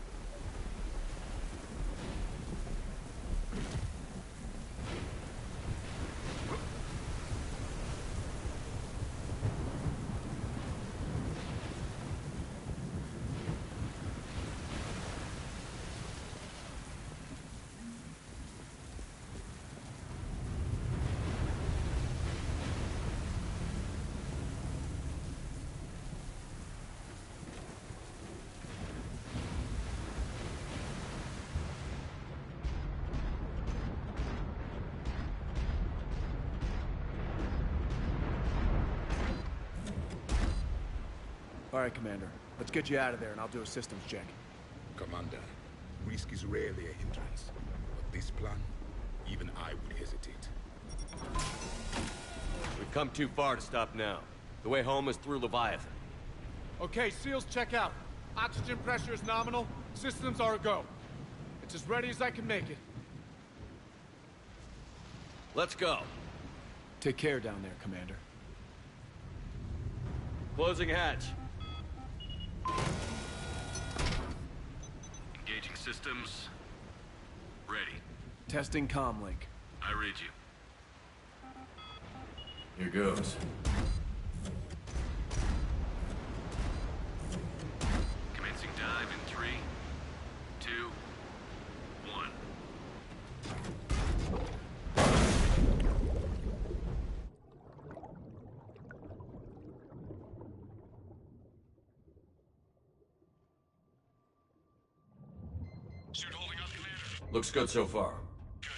All right, Commander. Let's get you out of there, and I'll do a systems check. Commander, risk is rarely a hindrance. But this plan, even I would hesitate. We've come too far to stop now. The way home is through Leviathan. Okay, SEALs check out. Oxygen pressure is nominal. Systems are a go. It's as ready as I can make it. Let's go. Take care down there, Commander. Closing hatch. Engaging systems. Ready. Testing comlink. I read you. Here goes. Commencing dive in 3, 2, 1. Suit holding up, Commander. Looks good so far. Good.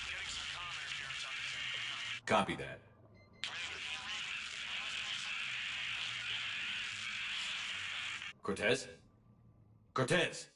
Getting some comm interference on the thing. Copy that. Cortez? Cortez!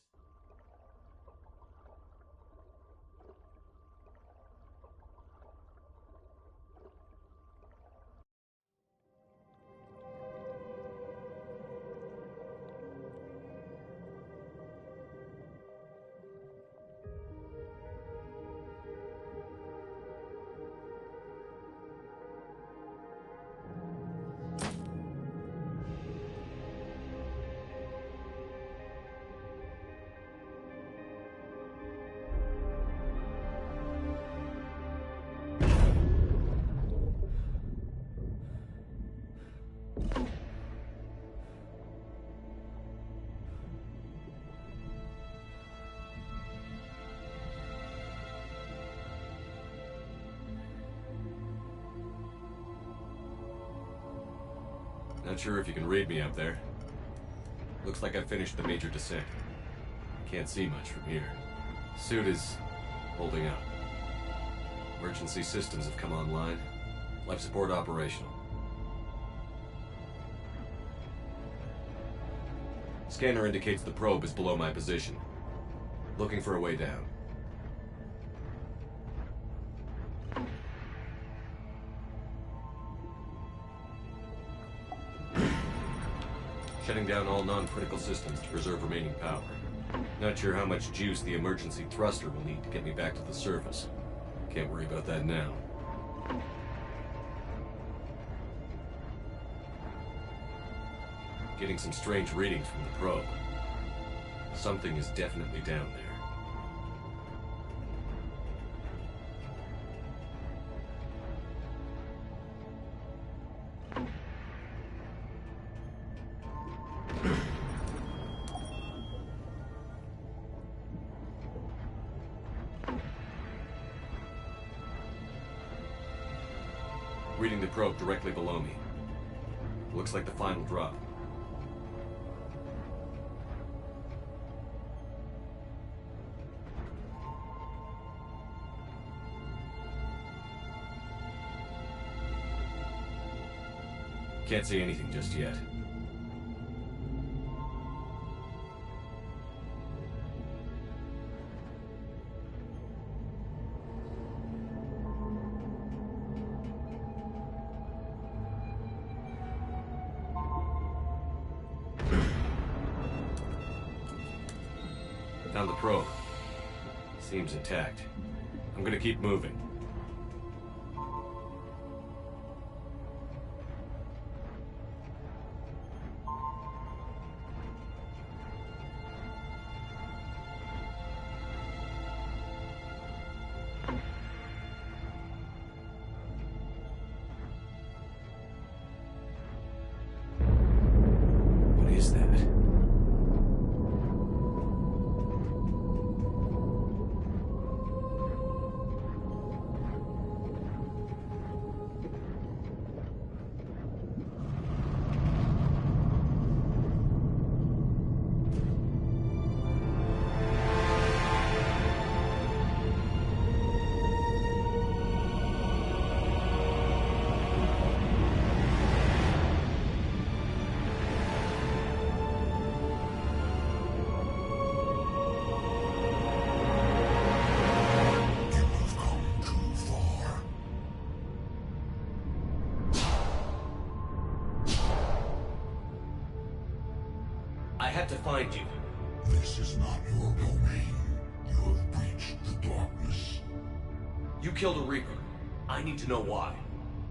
Not sure if you can read me up there. Looks like I finished the major descent. Can't see much from here. Suit is holding up. Emergency systems have come online. Life support operational. Scanner indicates the probe is below my position. Looking for a way down. Shutting down all non-critical systems to preserve remaining power. Not sure how much juice the emergency thruster will need to get me back to the surface. Can't worry about that now. Getting some strange readings from the probe. Something is definitely down there. Reading the probe directly below me. Looks like the final drop. Can't see anything just yet. Found the probe. Seems intact. I'm gonna keep moving. What is that? I had to find you. This is not your domain. You have breached the darkness. You killed a Reaper. I need to know why.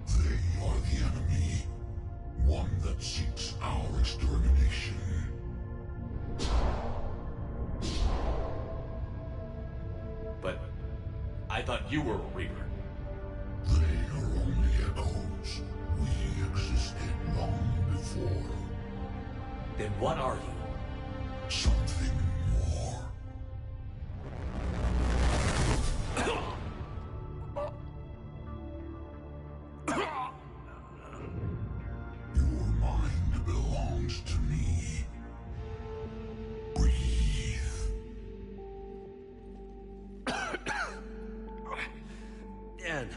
They are the enemy. One that seeks our extermination. But I thought you were a Reaper. They are only echoes. We existed long before. Then what are you? Something more. Your mind belongs to me. Breathe. Dan,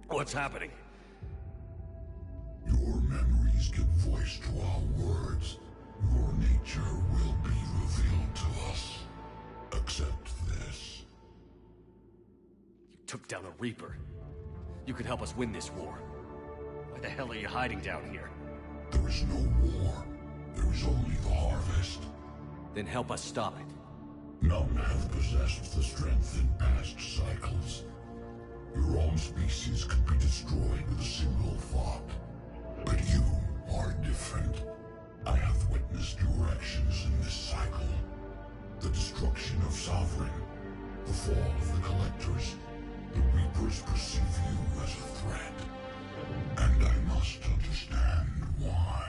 what's happening? Your memories give voice to our words. Your nature will be revealed to us. Accept this. You took down a Reaper. You could help us win this war. Why the hell are you hiding down here? There is no war. There is only the harvest. Then help us stop it. None have possessed the strength in past cycles. Your own species could be destroyed with a single thought. But you are different. I have witnessed your actions in this cycle. The destruction of Sovereign, the fall of the Collectors. The Reapers perceive you as a threat. And I must understand why.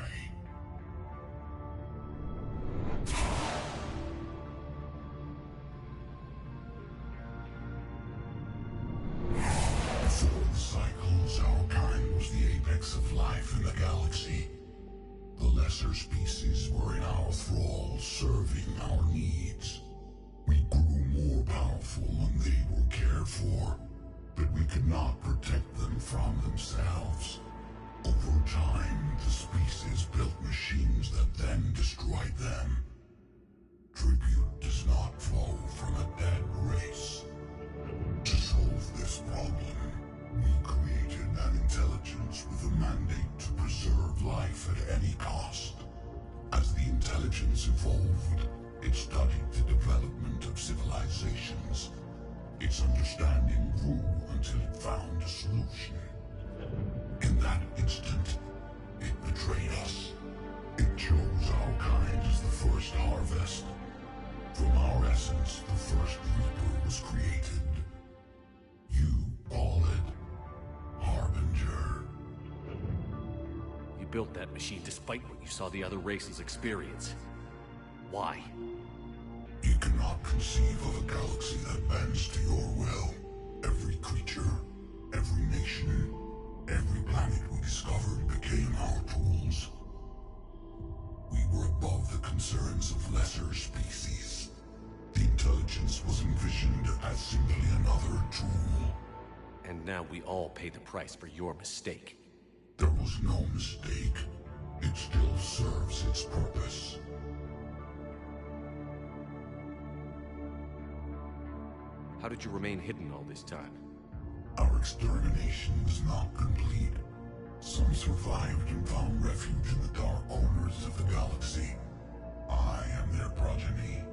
Before the cycles, our kind was the apex of life in the galaxy. The lesser species were in our thrall, serving our needs. We grew more powerful and they were cared for, but we could not protect them from themselves. Over time, the species built machines that then destroyed them. Tribute does not flow from a dead race. To solve this problem, we created an intelligence with a mandate to preserve life at any cost. As the intelligence evolved, it studied the development of civilizations. Its understanding grew until it found a solution. In that instant, it betrayed us. It chose our kind as the first harvest. From our essence, the first Reaper was created. You call it Harbinger. You built that machine despite what you saw the other races experience. Why? You cannot conceive of a galaxy that bends to your will. Every creature, every nation, every planet we discovered became our tools. We were above the concerns of lesser species. The intelligence was envisioned as simply another tool. And now we all pay the price for your mistake. There was no mistake. It still serves its purpose. How did you remain hidden all this time? Our extermination was not complete. Some survived and found refuge in the dark corners of the galaxy. I am their progeny.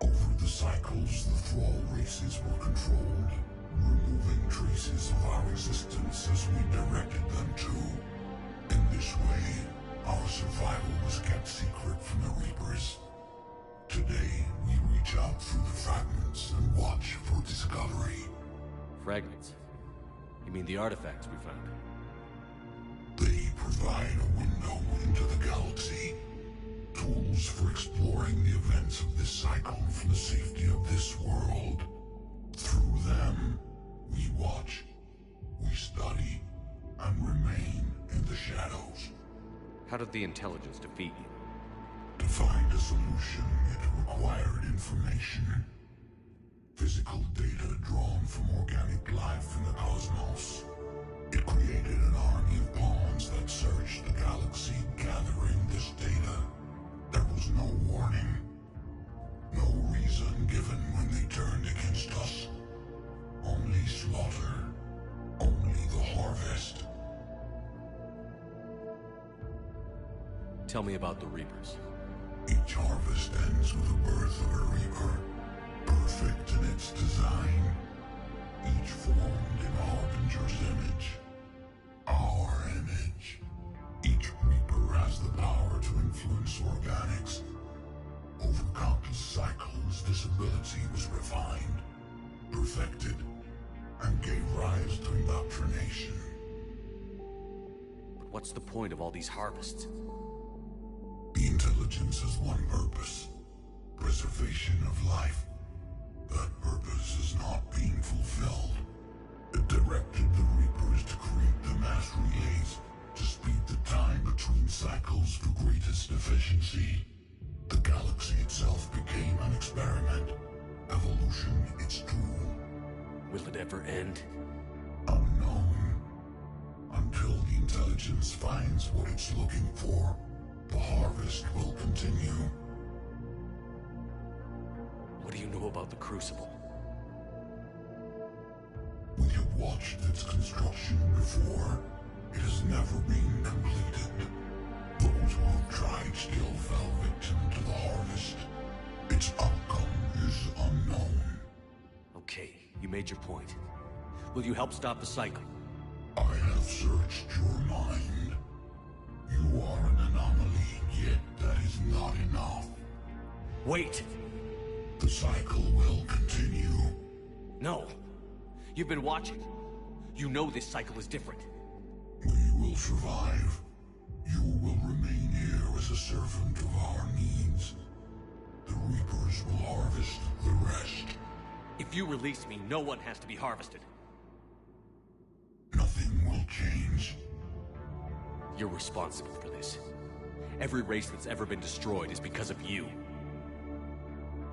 Over the cycles, the thrall races were controlled, removing traces of our existence as we directed them to. In this way, our survival was kept secret from the Reapers. Today, we reach out through the fragments and watch for discovery. Fragments? You mean the artifacts we found? They provide a window into the galaxy. Tools for exploring the events of this cycle from the safety of this world. Through them, we watch, we study, and remain in the shadows. How did the intelligence defeat you? To find a solution, it required information. Physical data drawn from organic life in the cosmos. It created an army of pawns that searched the galaxy, gathering this data. There was no warning. No reason given when they turned against us. Only slaughter. Only the harvest. Tell me about the Reapers. Each harvest ends with the birth of a Reaper, perfect in its design, each formed in Harbinger's image. Our image. Each Reaper has the power to influence organics. Over countless cycles, this ability was refined, perfected, and gave rise to indoctrination. But what's the point of all these harvests? The intelligence has one purpose: preservation of life. That purpose is not being fulfilled. It directed the Reapers to create the mass relays to speed the time between cycles for greatest efficiency. The galaxy itself became an experiment. Evolution its tool. Will it ever end? Unknown. Until the intelligence finds what it's looking for, the harvest will continue. What do you know about the Crucible? We have watched its construction before. It has never been completed. Those who have tried still fell victim to the harvest. Its outcome is unknown. Okay, you made your point. Will you help stop the cycle? I have searched your mind. You are an anomaly, yet that is not enough. Wait! The cycle will continue. No. You've been watching. You know this cycle is different. We will survive. You will remain here as a servant of our needs. The Reapers will harvest the rest. If you release me, no one has to be harvested. Nothing will change. You're responsible for this. Every race that's ever been destroyed is because of you.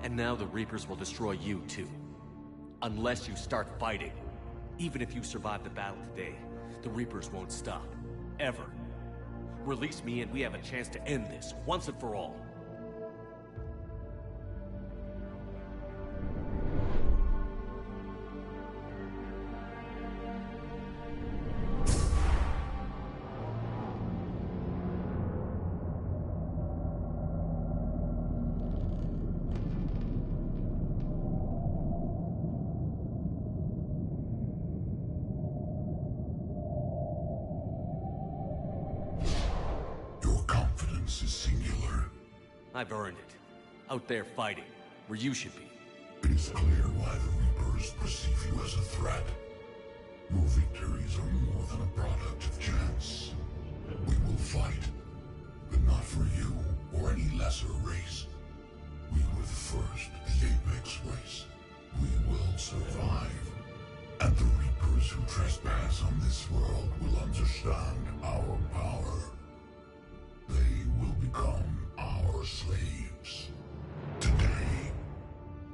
And now the Reapers will destroy you too. Unless you start fighting. Even if you survive the battle today, the Reapers won't stop. Ever. Release me and we have a chance to end this, once and for all. Is singular. I've earned it. Out there fighting, where you should be. It is clear why the Reapers perceive you as a threat. Your victories are more than a product of chance. We will fight, but not for you or any lesser race. We were the first, the Apex race. We will survive. And the Reapers who trespass on this world will understand our power. They will become our slaves. Today,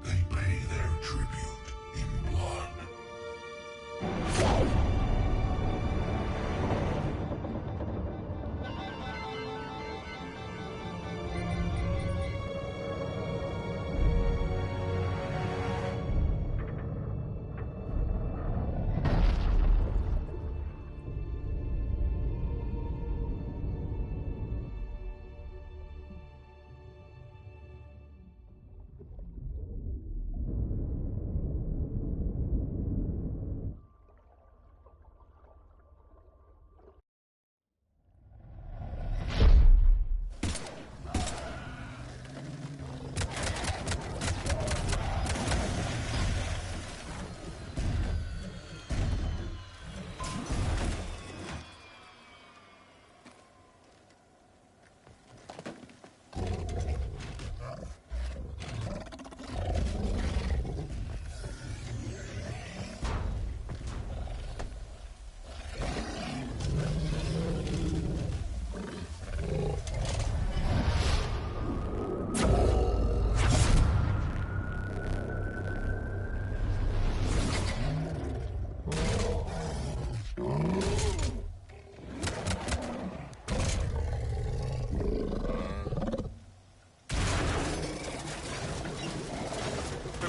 they pay their tribute in blood.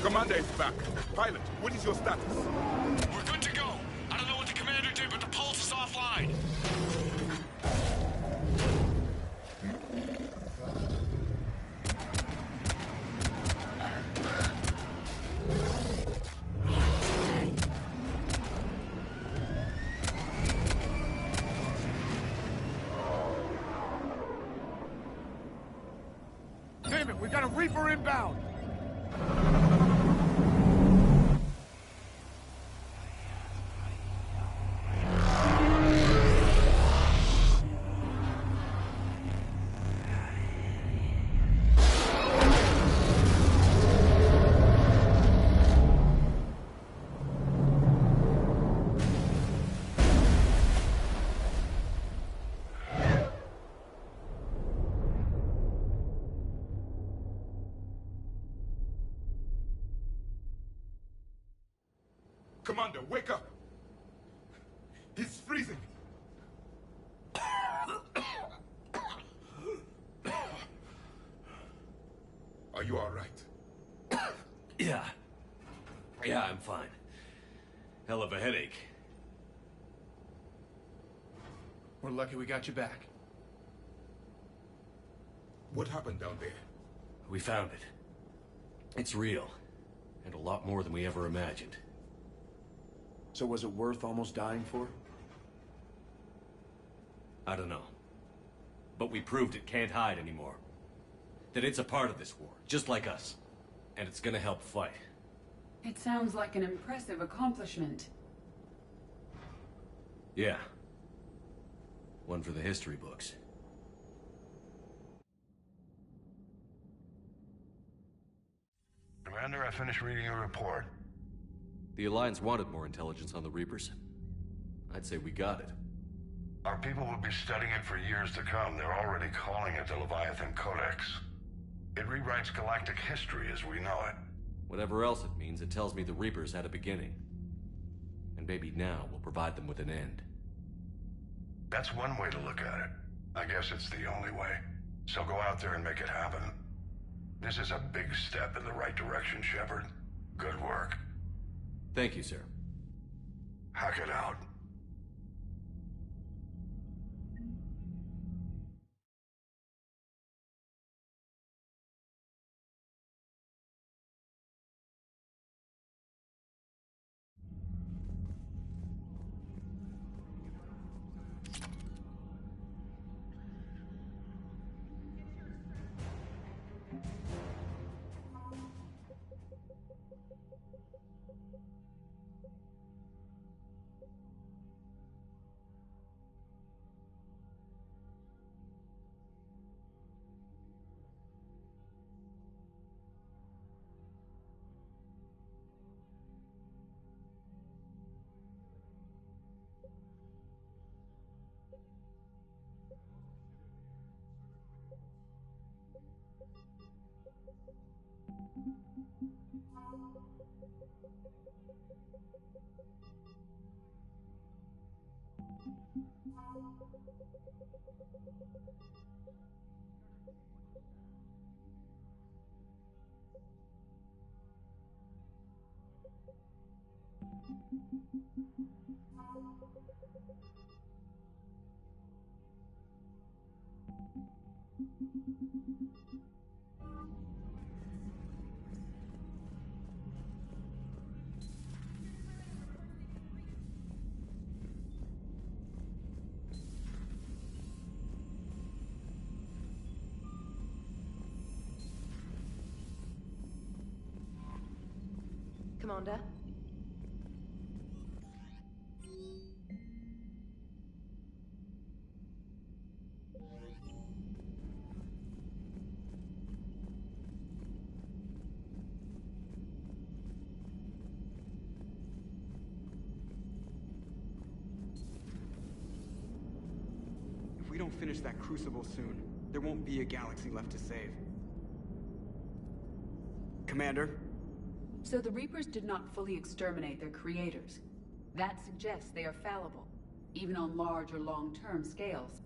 Commander is back. Pilot, what is your status? We're good to go. I don't know what the commander did, but the pulse is offline. Damn it, we got a Reaper inbound! Commander, wake up! He's freezing! Are you all right? Yeah. Yeah, I'm fine. Hell of a headache. We're lucky we got you back. What happened down there? We found it. It's real. And a lot more than we ever imagined. So was it worth almost dying for? I don't know. But we proved it can't hide anymore. That it's a part of this war, just like us. And it's gonna help fight. It sounds like an impressive accomplishment. Yeah. One for the history books. Commander, I finished reading your report. The Alliance wanted more intelligence on the Reapers. I'd say we got it. Our people will be studying it for years to come. They're already calling it the Leviathan Codex. It rewrites galactic history as we know it. Whatever else it means, it tells me the Reapers had a beginning. And maybe now we'll provide them with an end. That's one way to look at it. I guess it's the only way. So go out there and make it happen. This is a big step in the right direction, Shepard. Good work. Thank you, sir. Hack it out. Commander? If we don't finish that crucible soon, there won't be a galaxy left to save. Commander? So the Reapers did not fully exterminate their creators. That suggests they are fallible, even on large or long-term scales.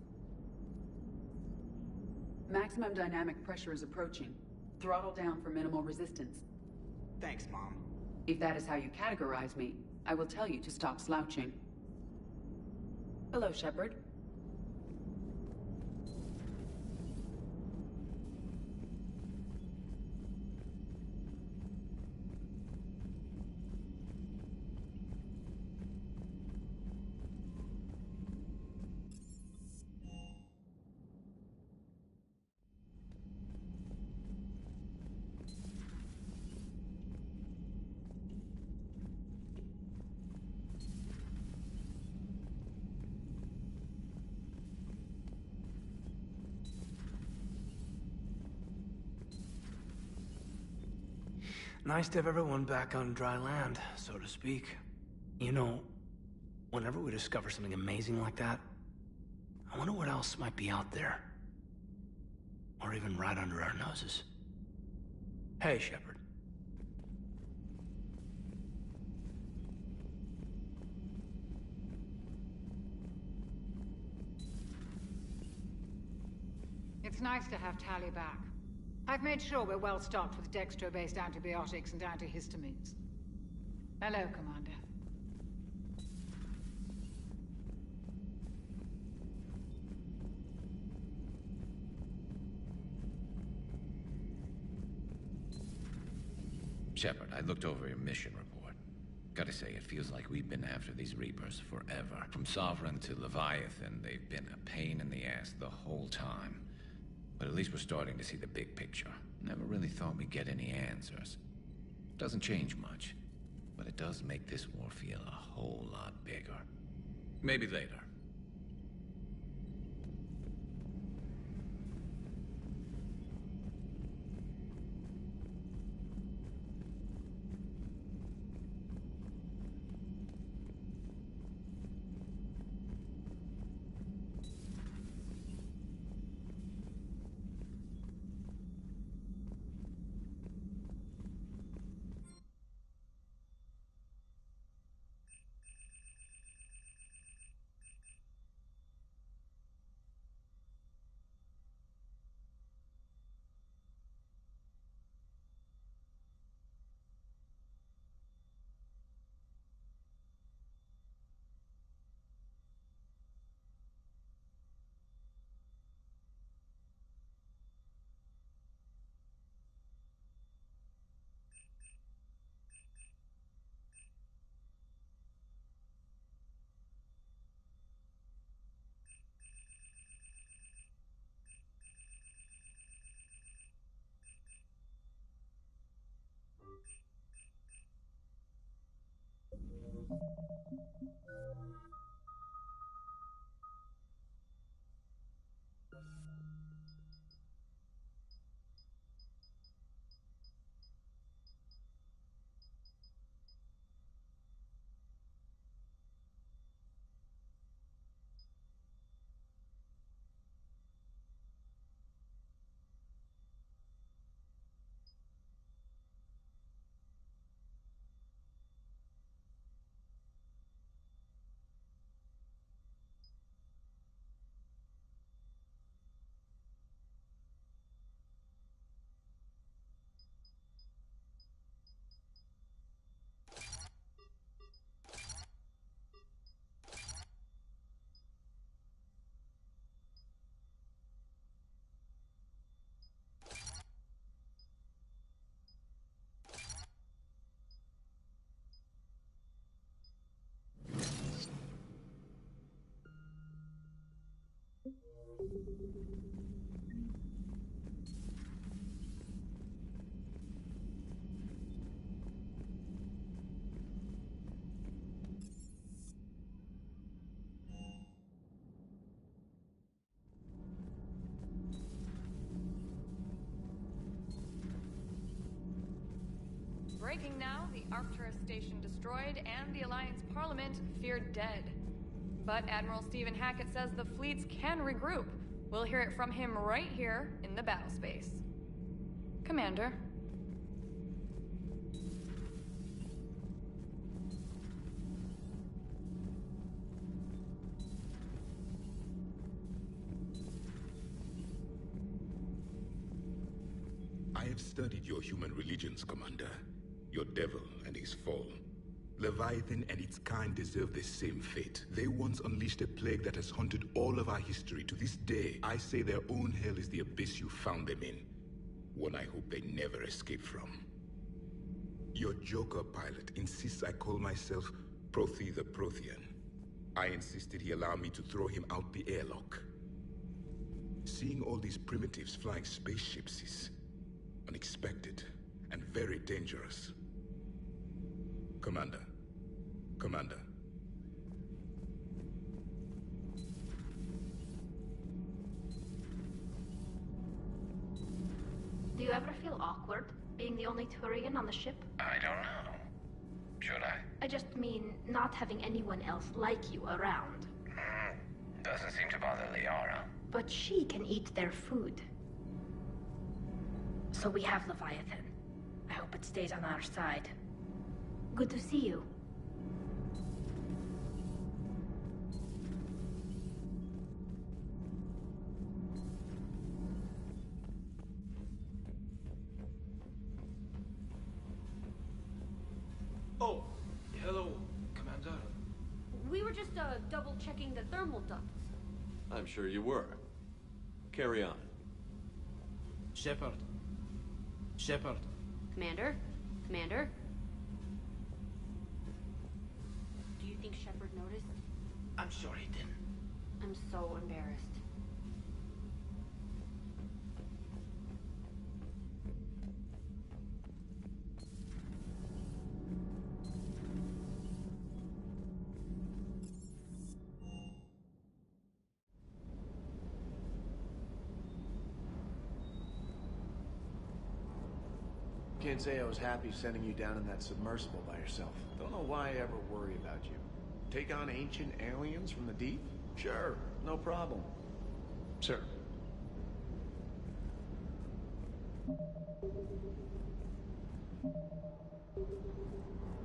Maximum dynamic pressure is approaching. Throttle down for minimal resistance. Thanks, Mom. If that is how you categorize me, I will tell you to stop slouching. Hello, Shepard. Nice to have everyone back on dry land, so to speak. You know, whenever we discover something amazing like that, I wonder what else might be out there. Or even right under our noses. Hey, Shepard. It's nice to have Tally back. I've made sure we're well stocked with dextro-based antibiotics and antihistamines. Hello, Commander. Shepard, I looked over your mission report. Gotta say, it feels like we've been after these Reapers forever. From Sovereign to Leviathan, they've been a pain in the ass the whole time. But at least we're starting to see the big picture. Never really thought we'd get any answers. Doesn't change much, but it does make this war feel a whole lot bigger. Maybe later. Breaking now, the Arcturus station destroyed and the Alliance Parliament feared dead. But Admiral Stephen Hackett says the fleets can regroup. We'll hear it from him right here in the battle space. Commander. I have studied your human religions, Commander. Your devil and his fall. Leviathan and its kind deserve the same fate. They once unleashed a plague that has haunted all of our history to this day. I say their own hell is the abyss you found them in. One I hope they never escape from. Your Joker pilot insists I call myself Prothi the Prothean. I insisted he allow me to throw him out the airlock. Seeing all these primitives flying spaceships is unexpected and very dangerous. Commander. Commander. Do you ever feel awkward, being the only Turian on the ship? I don't know. Should I? I just mean not having anyone else like you around. Doesn't seem to bother Liara. But she can eat their food. So we have Leviathan. I hope it stays on our side. Good to see you. Oh, hello, Commander. We were just double-checking the thermal ducts. I'm sure you were. Carry on. Shepard. Shepard. Commander? Commander? Do you think Shepard noticed? I'm sure he didn't. I'm so embarrassed. Can't say I was happy sending you down in that submersible by yourself. Don't know why I ever worry about you. Take on ancient aliens from the deep? Sure, no problem. Sir.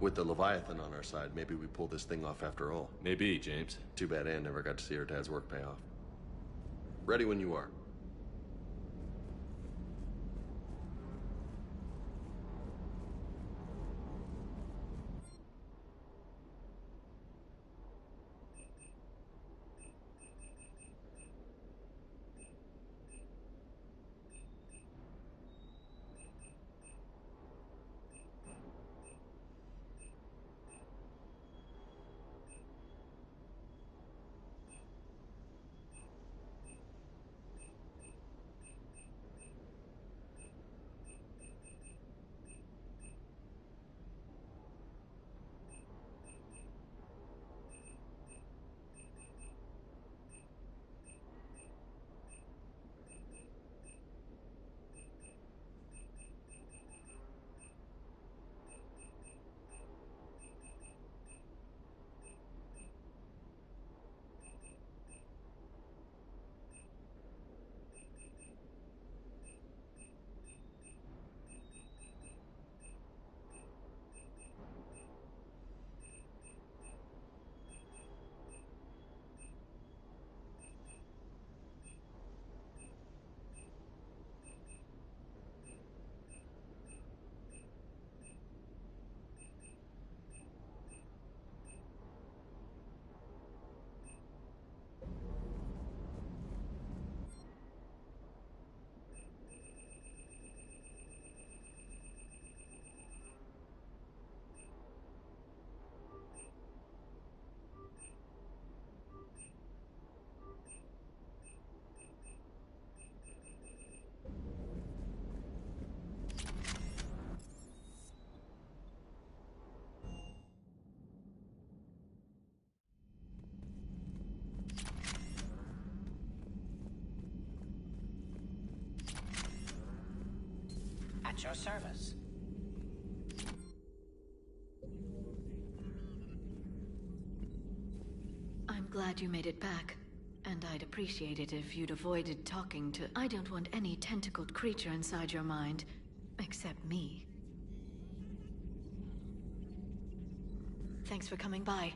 With the Leviathan on our side, maybe we pull this thing off after all. Maybe, James. Too bad Anne never got to see her dad's work pay off. Ready when you are. At your service. I'm glad you made it back. And I'd appreciate it if you'd avoided talking to... I don't want any tentacled creature inside your mind. Except me. Thanks for coming by.